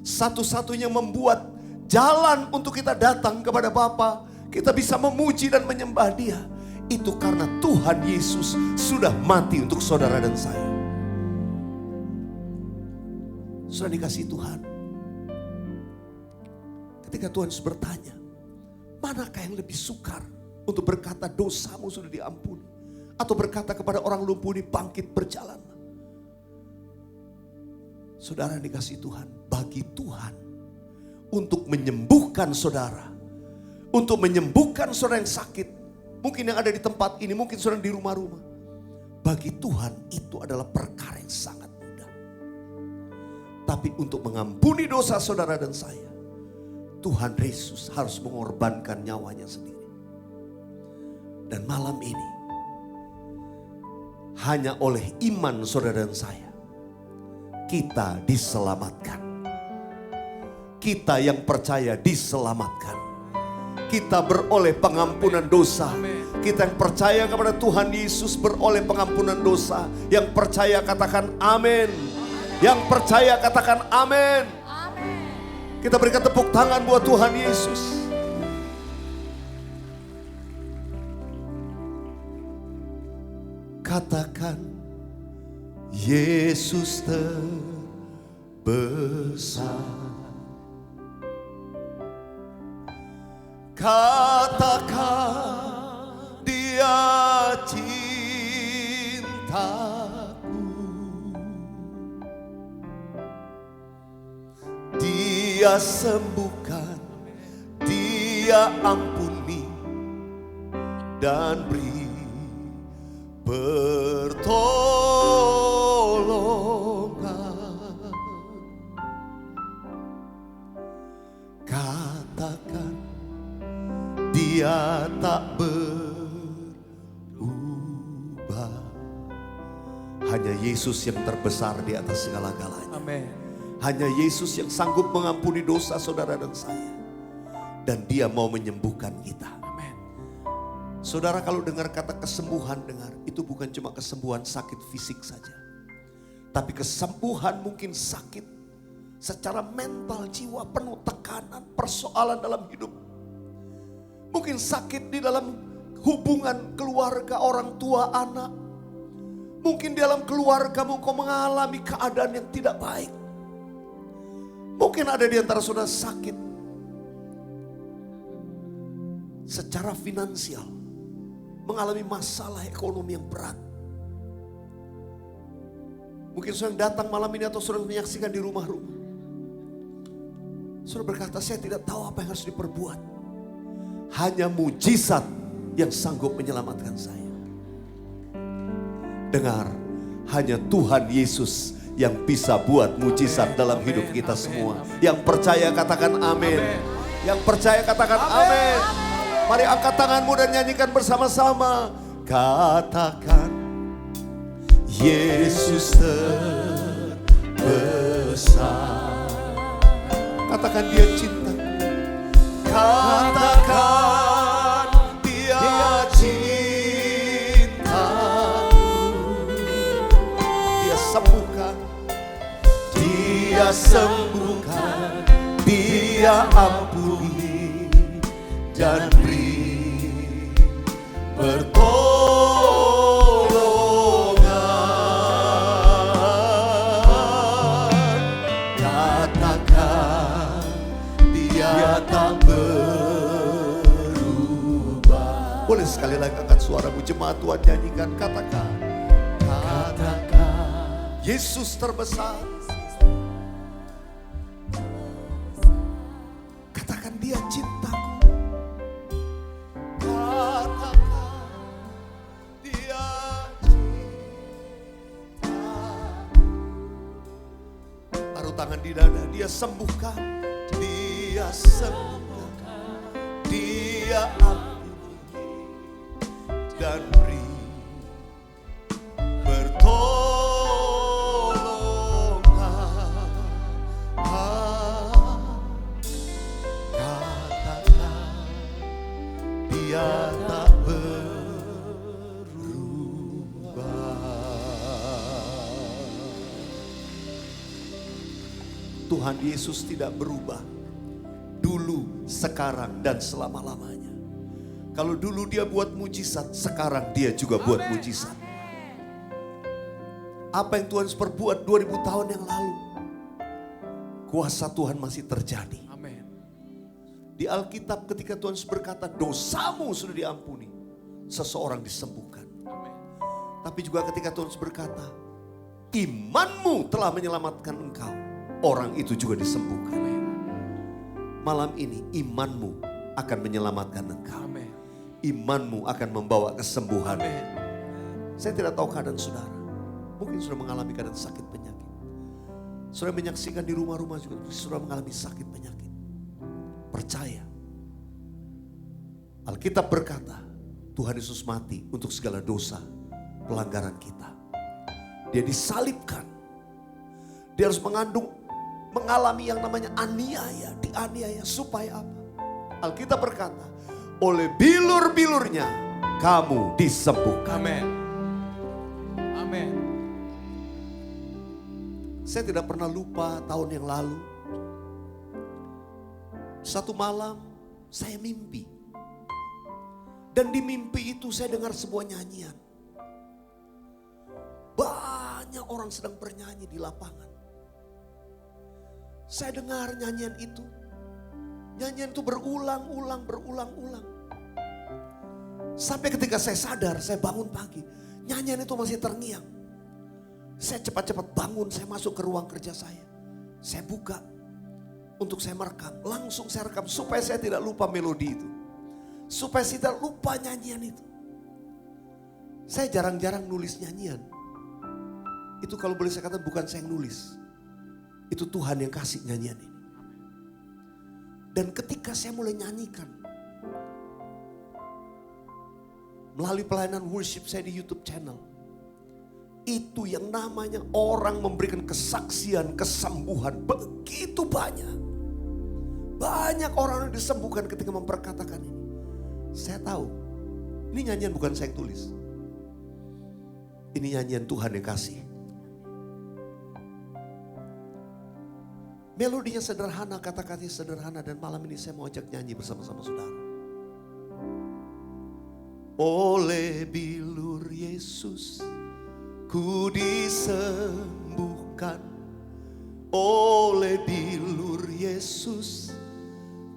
S3: Satu-satunya membuat jalan untuk kita datang kepada Bapa, kita bisa memuji dan menyembah Dia, itu karena Tuhan Yesus sudah mati untuk saudara dan saya. Sudah dikasih Tuhan. Ketika Tuhan bertanya, manakah yang lebih sukar untuk berkata dosamu sudah diampuni, atau berkata kepada orang lumpuh ini bangkit berjalanlah. Saudara dikasih Tuhan, bagi Tuhan untuk menyembuhkan saudara, untuk menyembuhkan saudara yang sakit, mungkin yang ada di tempat ini, mungkin saudara di rumah-rumah, bagi Tuhan itu adalah perkara yang sangat mudah. Tapi untuk mengampuni dosa saudara dan saya, Tuhan Yesus harus mengorbankan nyawanya sendiri. Dan malam ini, hanya oleh iman saudara dan saya, kita diselamatkan. Kita yang percaya diselamatkan. Kita beroleh pengampunan dosa. Kita yang percaya kepada Tuhan Yesus beroleh pengampunan dosa. Yang percaya katakan amin. Yang percaya katakan amin. Kita berikan tepuk tangan buat Tuhan Yesus. Katakan Yesus terbesar. Katakan Dia cintaku. Dia sembuhkan, Dia ampuni dan beri pertolongan. Katakan Dia Dia tak berubah. Hanya Yesus yang terbesar di atas segala-galanya.
S2: Amin.
S3: Hanya Yesus yang sanggup mengampuni dosa saudara dan saya. Dan Dia mau menyembuhkan kita.
S2: Amin.
S3: Saudara, kalau dengar kata kesembuhan, dengar, itu bukan cuma kesembuhan sakit fisik saja. Tapi kesembuhan mungkin sakit secara mental, jiwa penuh tekanan, persoalan dalam hidup. Mungkin sakit di dalam hubungan keluarga, orang tua, anak. Mungkin di dalam keluargamu kau mengalami keadaan yang tidak baik. Mungkin ada di antara saudara sakit secara finansial, mengalami masalah ekonomi yang berat. Mungkin saudara datang malam ini atau saudara menyaksikan di rumah-rumah. Saudara berkata, saya tidak tahu apa yang harus diperbuat. Hanya mujizat yang sanggup menyelamatkan saya. Dengar, hanya Tuhan Yesus yang bisa buat mujizat dalam hidup kita semua. Yang percaya katakan amin. Yang percaya katakan amin. Mari angkat tanganmu dan nyanyikan bersama-sama. Katakan Yesus terbesar. Katakan Dia cinta. Katakan Dia cinta. Dia sembuhkan. Dia sembuhkan. Dia ampuni dan beri pertolongan. Katakan Dia tak berubah. Boleh sekali lagi angkat suaramu, jemaat Tuhan, nyanyikan. Katakan, katakan Yesus terbesar. Katakan Dia cintaku. Katakan Dia cinta. Taruh tangan di dada. Dia sembuhkan. Dia sembuhkan. Dia ampuni dan beri pertolongan. Katakan Dia tak berubah. Tuhan Yesus tidak berubah. Dulu, sekarang, dan selama-lamanya. Kalau dulu Dia buat mujizat, sekarang Dia juga buat mujizat. Apa yang Tuhan perbuat 2000 tahun yang lalu, kuasa Tuhan masih terjadi.
S2: Amin.
S3: Di Alkitab ketika Tuhan berkata dosamu sudah diampuni, seseorang disembuhkan.
S2: Amin.
S3: Tapi juga ketika Tuhan berkata imanmu telah menyelamatkan engkau, orang itu juga disembuhkan.
S2: Amin.
S3: Malam ini imanmu akan menyelamatkan engkau.
S2: Amin.
S3: Imanmu akan membawa kesembuhan.
S2: Amin.
S3: Saya tidak tahu keadaan saudara. Mungkin sudah mengalami keadaan sakit penyakit. Saudara menyaksikan di rumah-rumah juga sudah mengalami sakit penyakit. Percaya. Alkitab berkata, Tuhan Yesus mati untuk segala dosa, pelanggaran kita. Dia disalibkan. Dia harus mengalami yang namanya aniaya, dianiaya supaya apa? Alkitab berkata, oleh bilur-bilurnya kamu disembuhkan.
S2: Amin. Amin.
S3: Saya tidak pernah lupa tahun yang lalu. Satu malam saya mimpi. Dan di mimpi itu saya dengar sebuah nyanyian. Banyak orang sedang bernyanyi di lapangan. Saya dengar nyanyian itu. Nyanyian itu berulang-ulang. Sampai ketika saya sadar, saya bangun pagi. Nyanyian itu masih terngiang. Saya cepat-cepat bangun, saya masuk ke ruang kerja saya. Saya buka untuk saya merekam. Langsung saya rekam supaya saya tidak lupa melodi itu. Supaya saya tidak lupa nyanyian itu. Saya jarang-jarang nulis nyanyian. Itu kalau boleh saya katakan bukan saya yang nulis. Itu Tuhan yang kasih nyanyian ini. Dan ketika saya mulai nyanyikan, melalui pelayanan worship saya di YouTube channel. Itu yang namanya orang memberikan kesaksian, kesembuhan begitu banyak. Banyak orang yang disembuhkan ketika memperkatakan ini. Saya tahu, ini nyanyian bukan saya yang tulis. Ini nyanyian Tuhan yang kasih. Melodinya sederhana, kata-katanya sederhana, dan malam ini saya mau ajak nyanyi bersama-sama saudara. Oleh bilur Yesus ku disembuhkan, oleh bilur Yesus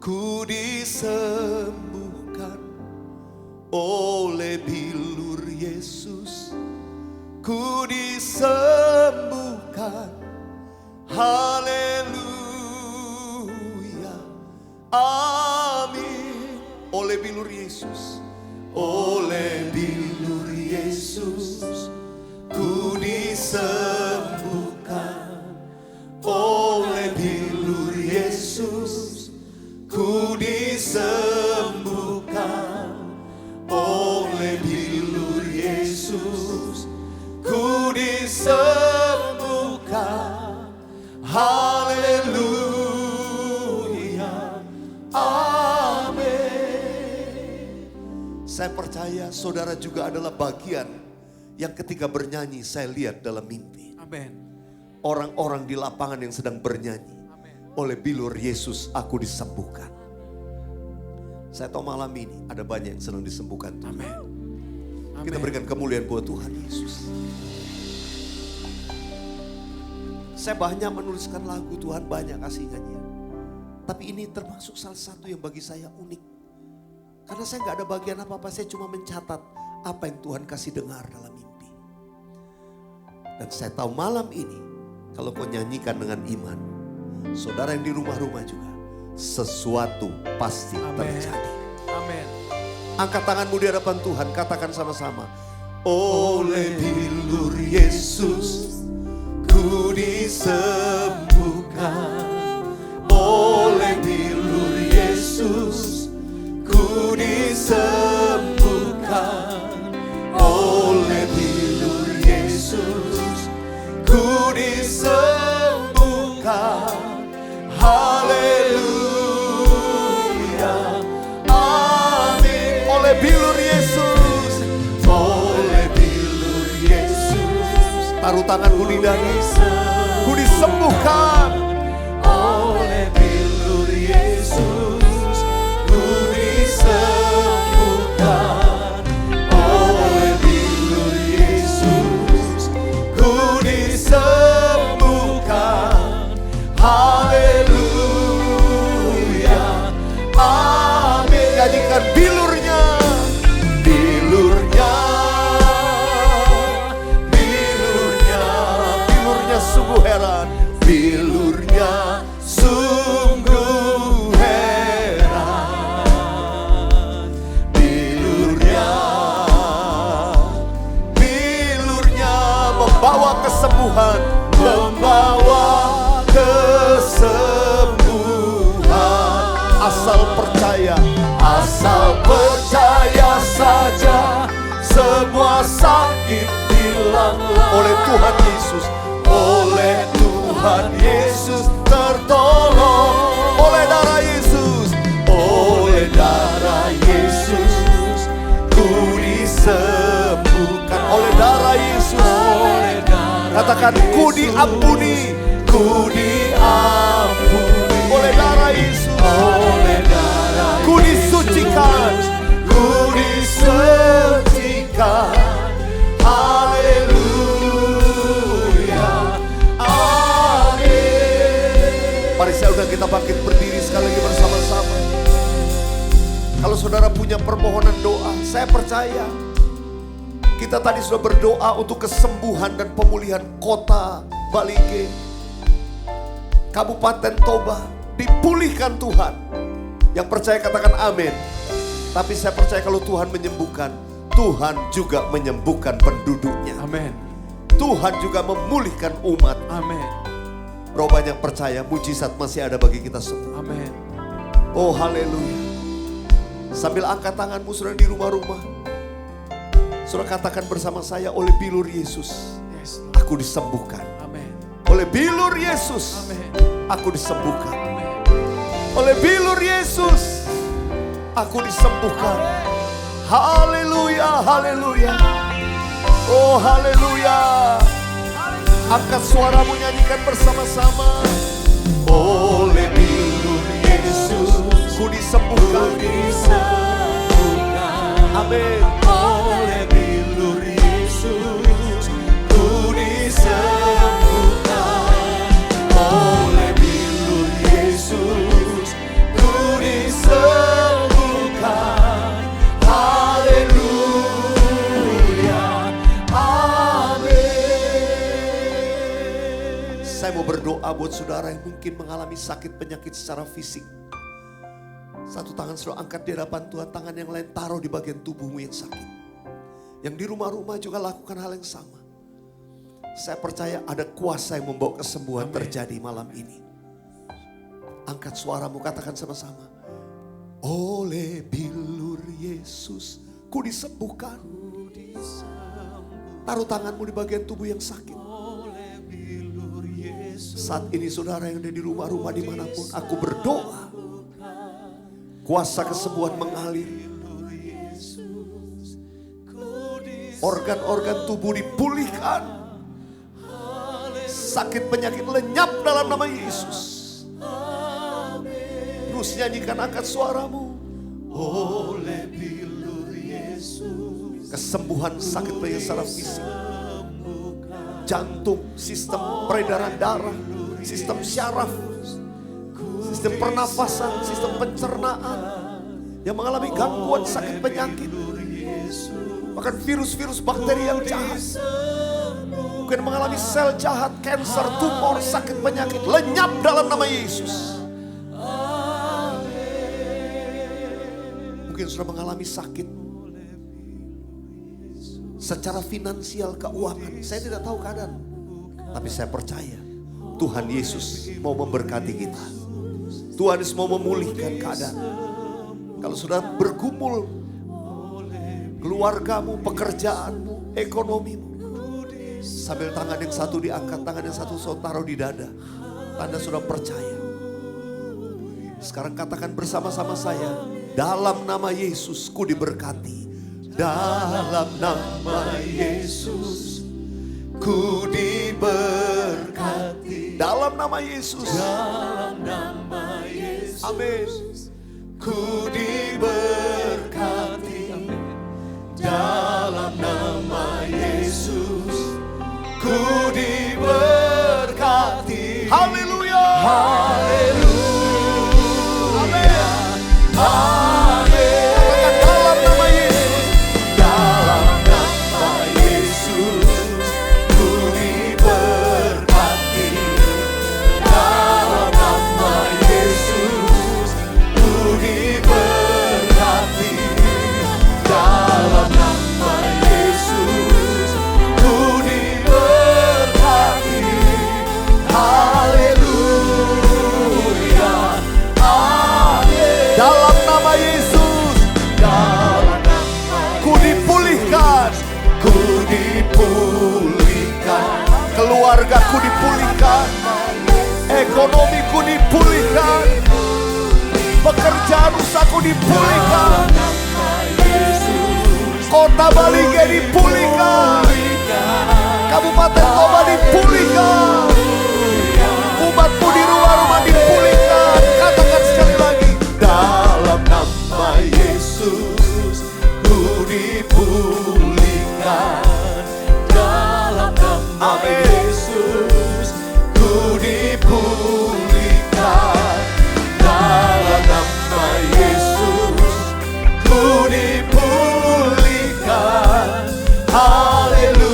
S3: ku disembuhkan, oleh bilur Yesus ku disembuhkan. Haleluya, amin. Oleh bilur Yesus, oleh bilur Yesus ku disembuhkan, oleh bilur Yesus ku disembuhkan, oleh bilur Yesus ku disembuhkan. Haleluya, amin. Saya percaya saudara juga adalah bagian yang ketika bernyanyi saya lihat dalam mimpi.
S2: Amin.
S3: Orang-orang di lapangan yang sedang bernyanyi.
S2: Amin.
S3: Oleh bilur Yesus aku disembuhkan. Saya tahu malam ini ada banyak yang sedang disembuhkan Tuhan.
S2: Amin.
S3: Kita berikan kemuliaan buat Tuhan Yesus. Saya banyak menuliskan lagu, Tuhan banyak kasih nyanyian. Tapi ini termasuk salah satu yang bagi saya unik. Karena saya gak ada bagian apa-apa, saya cuma mencatat apa yang Tuhan kasih dengar dalam mimpi. Dan saya tahu malam ini, kalau kau nyanyikan dengan iman, saudara yang di rumah-rumah juga, sesuatu pasti terjadi.
S2: Amin.
S3: Angkat tanganmu di hadapan Tuhan, katakan sama-sama. Oleh bilur Yesus ku disembuhkan, oleh bilur Yesus ku disembuhkan, oleh bilur Yesus ku disembuhkan. Haleluya, amin. Oleh bilur Yesus, oleh bilur Yesus. Taruh tanganmu di dada, ku disembuhkan. Oleh bilur Yesus ku disembuhkan, oleh bilur Yesus ku disembuhkan. Haleluya, amin. Nyanyikan bilurnya, bilurnya, bilurnya, bilurnya sungguh heran, bilurnya sungguh heran, bilurnya, bilurnya membawa kesembuhan, membawa kesembuhan. Asal percaya saja, semua sakit hilang oleh Tuhan Yesus, oleh Tuhan Yesus tertolong, oleh darah Yesus, oleh darah Yesus ku disembuhkan, oleh darah Yesus. Katakan ku diampuni, ku diampuni oleh darah Yesus, oleh darah ku disucikan, ku disucikan. Haleluya, amin. Mari saya undang kita bangkit berdiri sekali lagi bersama-sama. Kalau saudara punya permohonan doa, saya percaya kita tadi sudah berdoa untuk kesembuhan dan pemulihan kota Balige, Kabupaten Toba, dipulihkan Tuhan. Yang percaya katakan amin. Tapi saya percaya kalau Tuhan menyembuhkan, Tuhan juga menyembuhkan penduduknya.
S2: Amin.
S3: Tuhan juga memulihkan umat.
S2: Amin.
S3: Berapa banyak percaya mujizat masih ada bagi kita semua.
S2: Amin.
S3: Oh haleluya. Sambil angkat tanganmu saudara di rumah-rumah. Saudara katakan bersama saya, oleh bilur Yesus
S2: Yes.
S3: aku disembuhkan.
S2: Amin.
S3: Oleh bilur Yesus
S2: Amin.
S3: aku disembuhkan.
S2: Amin.
S3: Oleh bilur Yesus aku disembuhkan. Haleluya, haleluya. Oh haleluya. Angkat suaramu, nyanyikan bersama-sama. Oleh bilur Yesus ku disembuhkan. Amin.
S2: Oleh bilur Yesus ku disembuhkan. Oleh bilur Yesus ku disembuhkan. Haleluya. Amin.
S3: Saya mau berdoa buat saudara yang mungkin mengalami sakit penyakit secara fisik. Satu tangan saudara angkat di hadapan Tuhan, tangan yang lain taruh di bagian tubuhmu yang sakit. Yang di rumah-rumah juga lakukan hal yang sama. Saya percaya ada kuasa yang membawa kesembuhan terjadi malam ini. Angkat suaramu, katakan sama-sama. Oleh bilur Yesus ku disembuhkan. Taruh tanganmu di bagian tubuh yang sakit. Saat ini saudara yang ada di rumah-rumah dimanapun, aku berdoa. Kuasa kesembuhan mengalir. Organ-organ tubuh dipulihkan. Sakit penyakit lenyap dalam nama Yesus. Terus nyanyikan, angkat suaramu. Oleh bilur Yesus. Kesembuhan sakit penyakit secara fisik. Jantung, sistem peredaran darah, sistem syaraf, sistem pernafasan, sistem pencernaan yang mengalami gangguan sakit penyakit, bahkan virus-virus bakteri yang jahat, mungkin mengalami sel jahat, kanker, tumor, sakit penyakit, lenyap dalam nama Yesus. Mungkin sudah mengalami sakit secara finansial, keuangan, saya tidak tahu keadaan, tapi saya percaya Tuhan Yesus mau memberkati kita. Tuhan Yesus mau memulihkan keadaan. Kalau sudah bergumul keluargamu, pekerjaanmu, ekonomimu, sambil tangan yang satu diangkat, tangan yang satu taruh di dada, tanda sudah percaya. Sekarang katakan bersama-sama saya, dalam nama Yesus ku diberkati. Dalam nama Yesus ku diberkati. Dalam nama Yesus.
S2: Dalam nama Yesus.
S3: Amin. Ku diberkati. Dalam nama Yesus ku diberkati. Haleluya. Haleluya. Amin. Amin. Keluargaku dipulihkan, ekonomiku dipulihkan, pekerjaan usahaku dipulihkan, kota Balige dipulihkan, Kabupaten Toba dipulihkan, umatmu di rumah-rumah dipulihkan. Katakan sekali lagi, dalam nama Yesus ku dipulihkan. Amin. Yesus ku dipulihkan. Dalam nama Yesus ku dipulihkan. Haleluya.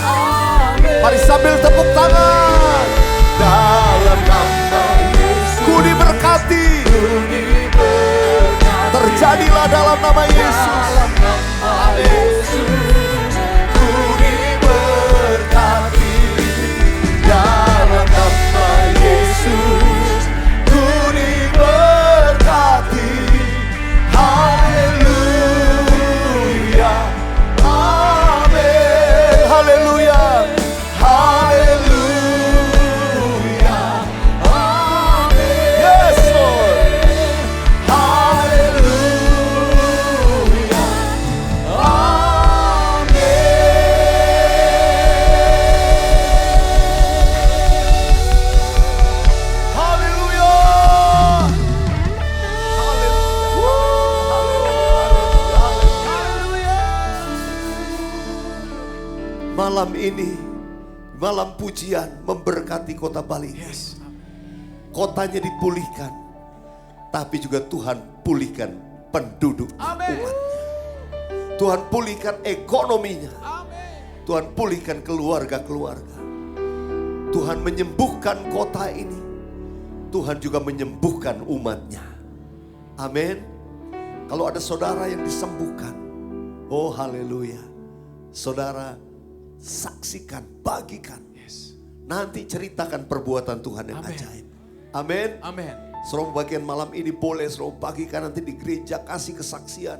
S3: Amin. Mari sambil tepuk tangan. Dalam nama Yesus ku diberkati. Terjadilah dalam nama Yesus. Amin. Dalam nama Yesus ku diberkati. Haleluya. ini, malam pujian memberkati kota Bali.
S1: Yes.
S3: Kotanya dipulihkan, tapi juga Tuhan pulihkan penduduk
S1: Amin.
S3: umatnya. Tuhan pulihkan ekonominya.
S1: Amin.
S3: Tuhan pulihkan keluarga-keluarga. Tuhan menyembuhkan kota ini. Tuhan juga menyembuhkan umatnya. Amin. Kalau ada saudara yang disembuhkan, oh haleluya. Saudara saksikan, bagikan.
S1: Yes.
S3: Nanti ceritakan perbuatan Tuhan yang
S1: Amin.
S3: ajaib. Amin.
S1: Amin.
S3: Saudara bagian malam ini boleh saudara bagikan nanti di gereja, kasih kesaksian.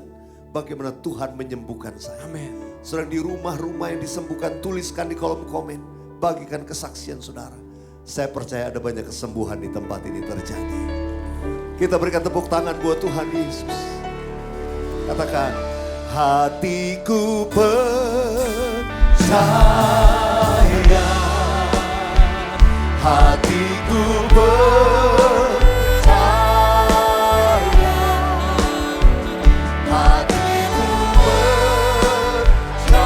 S3: Bagaimana Tuhan menyembuhkan saya.
S1: Amin.
S3: Saudara di rumah-rumah yang disembuhkan, tuliskan di kolom komen. Bagikan kesaksian saudara. Saya percaya ada banyak kesembuhan di tempat ini terjadi. Kita berikan tepuk tangan buat Tuhan Yesus. Katakan, hatiku percaya, hatiku percaya, hatiku percaya,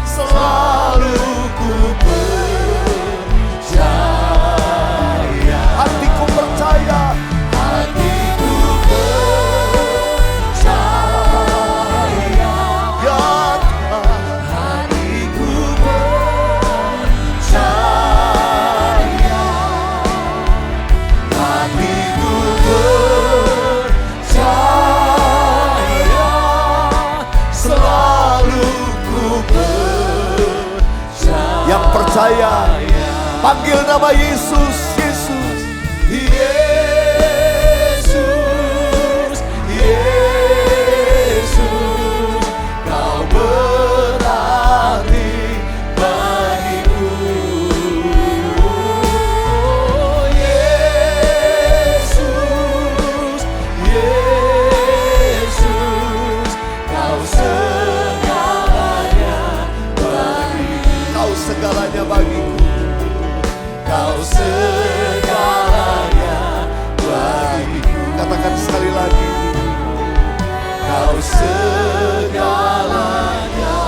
S3: selalu ku percaya. Hatiku percaya, hatiku percaya, ya Tuhan, hatiku percaya, hatiku percaya, selalu ku percaya. Yang percaya, panggil nama Yesus, Yesus, Yesus, Yesus, kau berarti bagiku. Yesus, Yesus, kau segalanya bagiku. Kau segalanya bagiku. Kau segalanya bagiku. Katakan sekali lagi. Kau segalanya bagiku.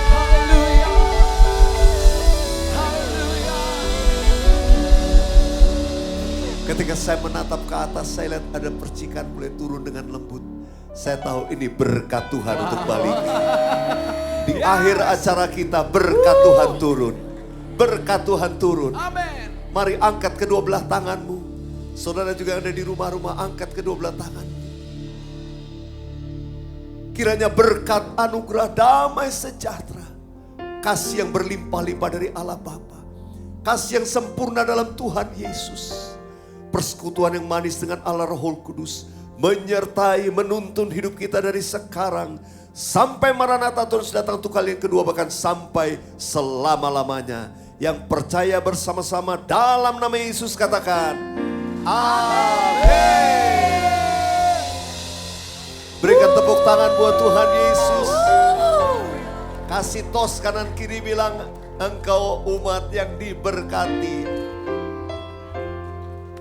S1: Haleluya. Haleluya.
S3: Ketika saya menatap ke atas, saya lihat ada percikan mulai turun dengan lembut. Saya tahu ini berkat Tuhan untuk Bali. Di akhir acara kita berkat Tuhan turun. Berkat Tuhan turun.
S1: Amin.
S3: Mari angkat kedua belah tanganmu. Saudara juga yang ada di rumah-rumah, angkat kedua belah tangan. Kiranya berkat, anugerah, damai, sejahtera, kasih yang berlimpah-limpah dari Allah Bapa, kasih yang sempurna dalam Tuhan Yesus, persekutuan yang manis dengan Allah Roh Kudus, menyertai, menuntun hidup kita dari sekarang sampai Maranatha Tuhan sudah datang untuk kali yang kedua, bahkan sampai selama-lamanya. Yang percaya bersama-sama dalam nama Yesus katakan amin. Berikan tepuk tangan buat Tuhan Yesus. Kasih tos kanan kiri, bilang engkau umat yang diberkati.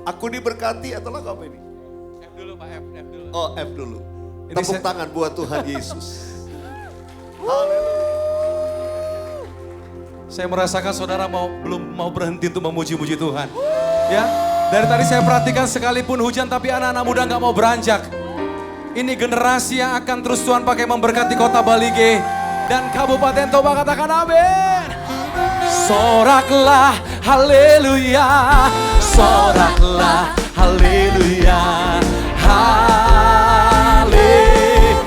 S3: Aku diberkati atau lagu apa ini?
S1: F dulu Pak, F dulu.
S3: Oh, F dulu.
S1: Ini
S3: Tepuk tangan buat Tuhan Yesus. Haleluya.
S1: Saya merasakan saudara belum mau berhenti untuk memuji-muji Tuhan. Ya, dari tadi saya perhatikan sekalipun hujan tapi anak-anak muda nggak mau beranjak. Ini generasi yang akan terus Tuhan pakai memberkati kota Balige dan Kabupaten Toba. Katakan amin. Soraklah haleluya, soraklah haleluya,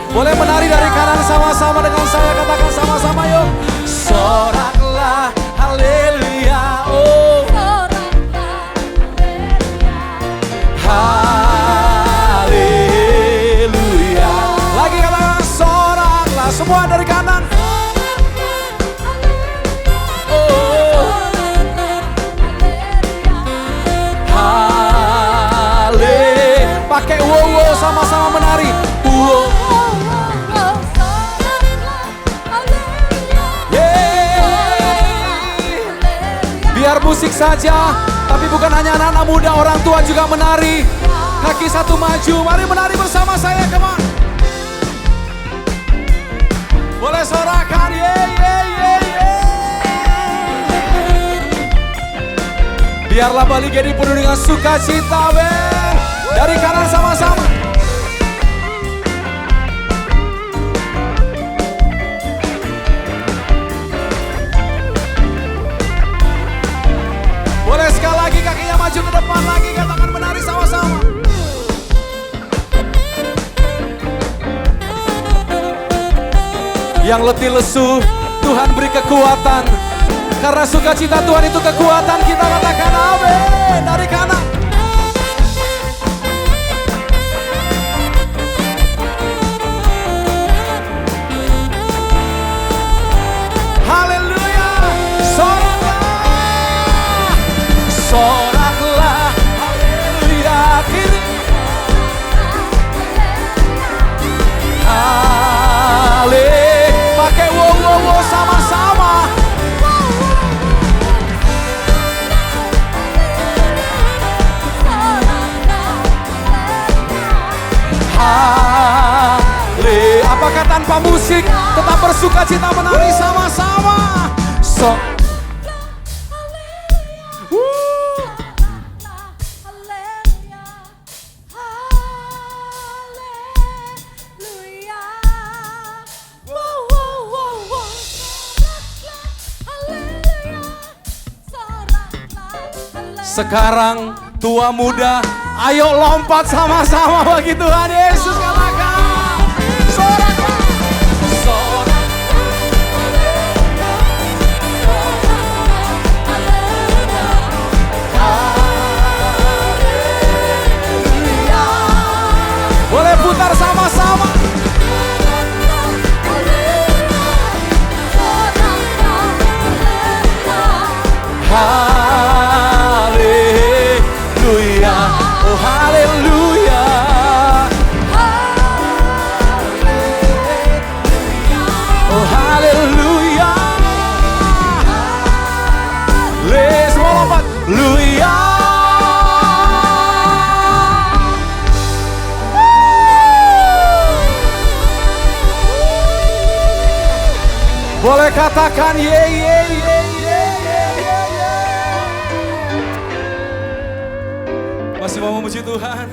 S1: Boleh menari dari kanan sama-sama dengan saya, katakan sama-sama yuk. Soraklah haleluya, oh haleluya. Lagi katakan soraklah, semua dari kanan. Pakai wow sama-sama menari. Wow. Yeah. Biar musik saja, tapi bukan hanya anak-anak muda, orang tua juga menari. Kaki satu maju, mari menari bersama saya, come on. Boleh sorakan, ye ye ye ye. Biarlah Bali G dipenuhi dengan sukacita, ben. Dari kanan sama-sama. Boleh sekali lagi kakinya maju ke depan lagi, katakan menari sama-sama. Yang letih lesu, Tuhan beri kekuatan. Karena sukacita Tuhan itu kekuatan, kita katakan amin. Dari kanan. Haleluya. Soraklah. Soraklah. Haleluya. Kiri. Pakai wo sama-sama. Apakah tanpa musik tetap bersukacita menari sama-sama? Sekarang tua muda, ayo lompat sama-sama bagi Tuhan Yesus, katakan soraklah. Boleh putar sama-sama. Haleluya, oh haleluya. Oh haleluya. Semua lompat. Haleluya. Boleh katakan ye ye ye ye ye ye. Masih mau memuji Tuhan?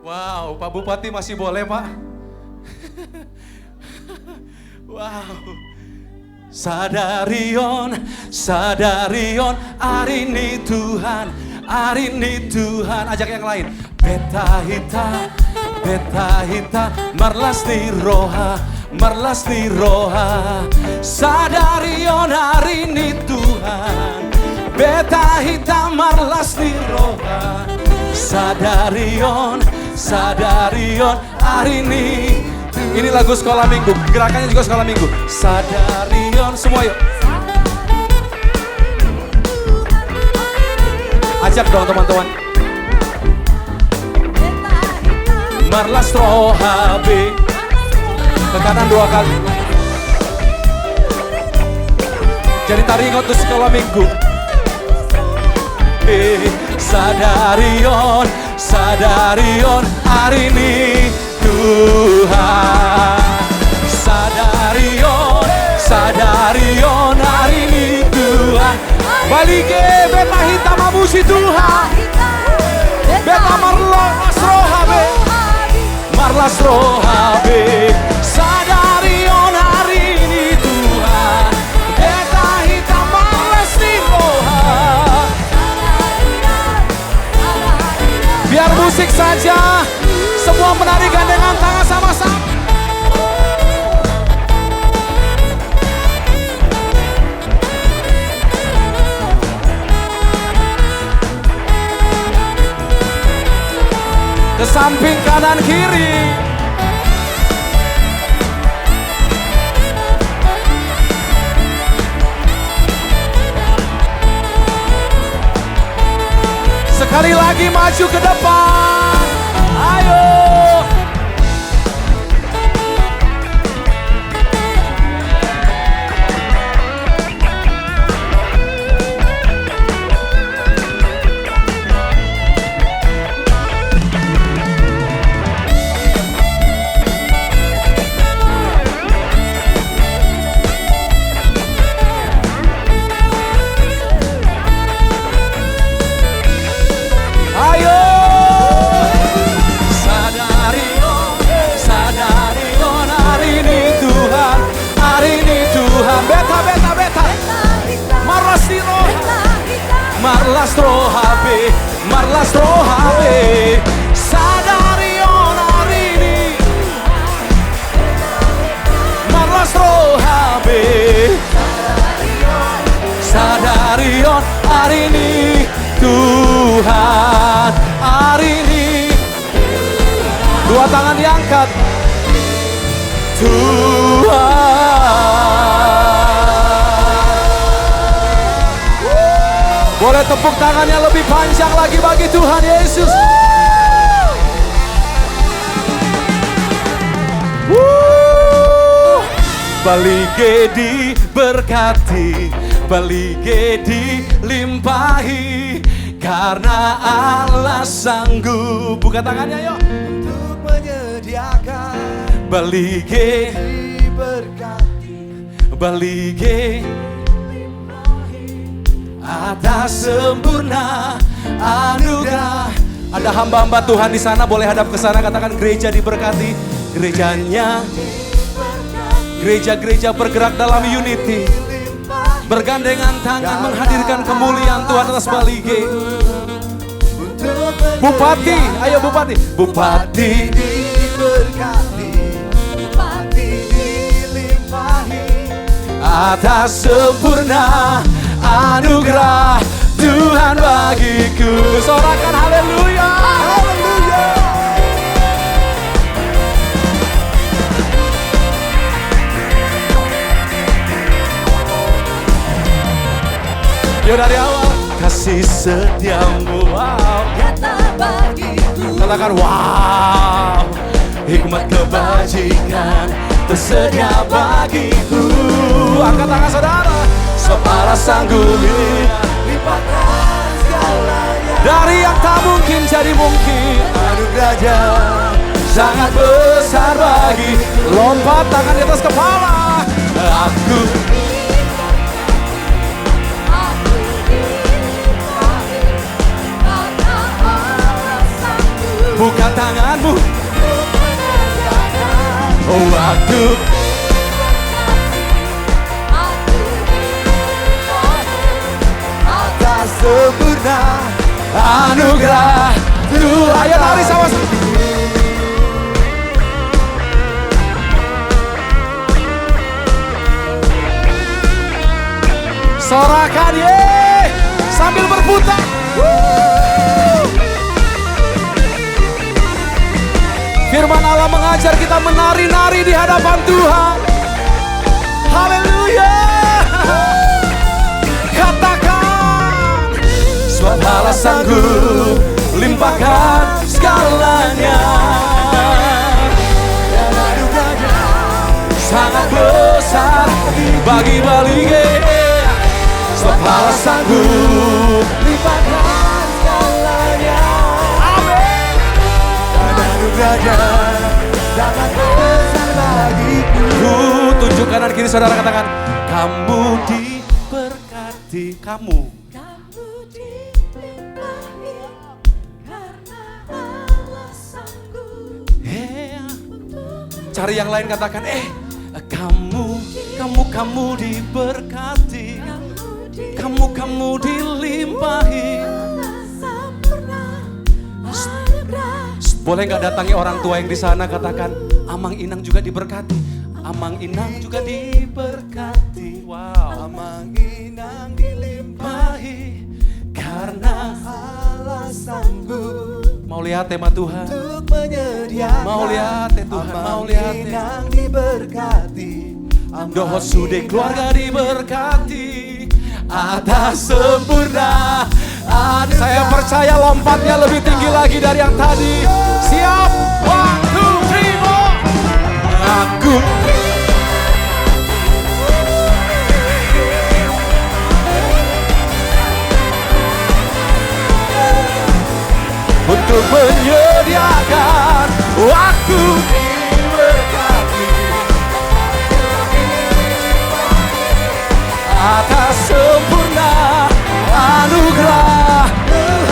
S1: Wow, Pak Bupati masih boleh, Pak? Wow. Sadarion, sadarion, hari ini Tuhan, hari ini Tuhan. Ajak yang lain. Beta hita, marlas ni roha, marlas ni roha. Sadarion, hari ini Tuhan. Beta hita, marlas ni roha. Sadarion, sadarion, hari ini. Ini lagu sekolah minggu, gerakannya juga sekolah minggu. Sadarion, semua yuk. Ajak dong teman-teman. Marlas rohabe. Ke kanan 2 kali. Jadi taringot tuh sekolah minggu. Sadarion, sadarion, hari ini Tuhan. Sadarion, sadarion, hari ini Tuhan. Bali G, beta hita mamusi Tuhan. Beta marlas rohabe, marlas rohabe. Sadarion, hari ini Tuhan. Beta hita marlas ni roha. Biar musik saja, semua menari gandengan tangan sama-sama. Ke samping kanan kiri. Sekali lagi maju ke depan. Ayo.
S2: Marlastro HB, Marlastro HB. Sadarion hari ini, Marlastro HB. Sadarion hari ini, Tuhan hari ini. Dua tangan diangkat, Tuhan. Boleh tepuk tangannya lebih panjang lagi bagi Tuhan Yesus. Balige diberkati, balige dilimpahi, karena Allah sanggup. Buka tangannya yuk.
S3: Untuk menyediakan
S2: Balige
S3: diberkati,
S2: balige atas sempurna anugerah. Ada hamba-hamba Tuhan di sana, boleh hadap ke sana, katakan gereja diberkati. Gerejanya, gereja-gereja bergerak dalam unity, bergandengan tangan menghadirkan kemuliaan Tuhan atas Balige. Bupati, ayo Bupati. Bupati
S3: diberkati, bupati dilimpahi,
S2: atas sempurna anugerah Tuhan bagiku. Sorakan haleluya, haleluya. Yuk dari awal. Kasih setiamu, wow.
S4: Kata bagiku,
S2: Katakan wow. Hikmat kebajikan tersedia bagiku. Angkat tangan saudara. Sebab sanggup
S3: limpahkan segalanya.
S2: dari yang tak mungkin jadi mungkin.
S3: Anugerahnya
S2: Sangat besar bagi. Lompat tangan di atas kepala. Aku
S4: aku dilimpahi, karena Allah sanggup
S2: buka tanganmu.
S4: untuk menyediakan.
S2: Oh aku
S4: Aku dilimpahi,
S3: tak sempurna.
S2: anugerah Tuhan. Ayo lari sama-sama. Sorakan ye sambil berputar. Firman Allah mengajar kita menari-nari di hadapan Tuhan. Haleluya. Katakan, sebab Allah sanggup limpahkan segalanya.
S3: Dan anugerahnya
S2: Sangat besar bagi Balige. Sebab Allah sanggup
S3: limpahkan segalanya.
S2: Amin.
S3: Dan anugerahnya sangat besar bagiku.
S2: Tunjuk kanan kiri saudara, katakan kamu diberkati. Kamu
S4: kamu dilimpahi, karena Allah sanggup untuk
S2: cari yang lain, katakan kamu diberkati. Kamu dilimpahi.
S4: sempurna anugerah.
S2: Boleh nggak datangi orang tua yang di sana, katakan Amang Inang juga diberkati. Amang Inang juga diberkati. Wow.
S3: Amang Inang
S2: Dilimpahi karena
S3: Allah sanggup
S2: mau lihat tema Tuhan.
S3: untuk menyediakan.
S2: Mau lihat ya Tuhan, mau lihat ya.
S3: Inang diberkati.
S2: Dohot sude keluarga diberkati atas sempurna. Saya percaya lompatnya lebih tinggi lagi dari yang tadi. Siap? 1, 2, 3, 4. Aku untuk menyediakan waktu diberkati atas sempurna anugerah.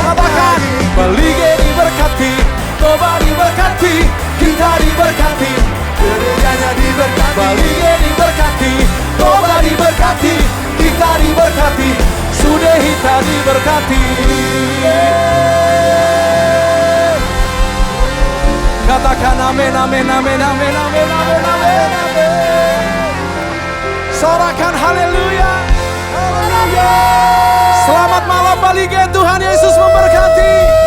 S2: Katakan Balige diberkati, Toba diberkati, kita diberkati,
S3: Gerejanya diberkati.
S2: Balige diberkati, Toba diberkati, kita diberkati, Sudehita diberkati.
S1: memberkati. Katakan amin, amin, amin, amin, amin, amin, amin, amin. Sorakan haleluya. Haleluya. Selamat malam Balige, Tuhan Yesus memberkati.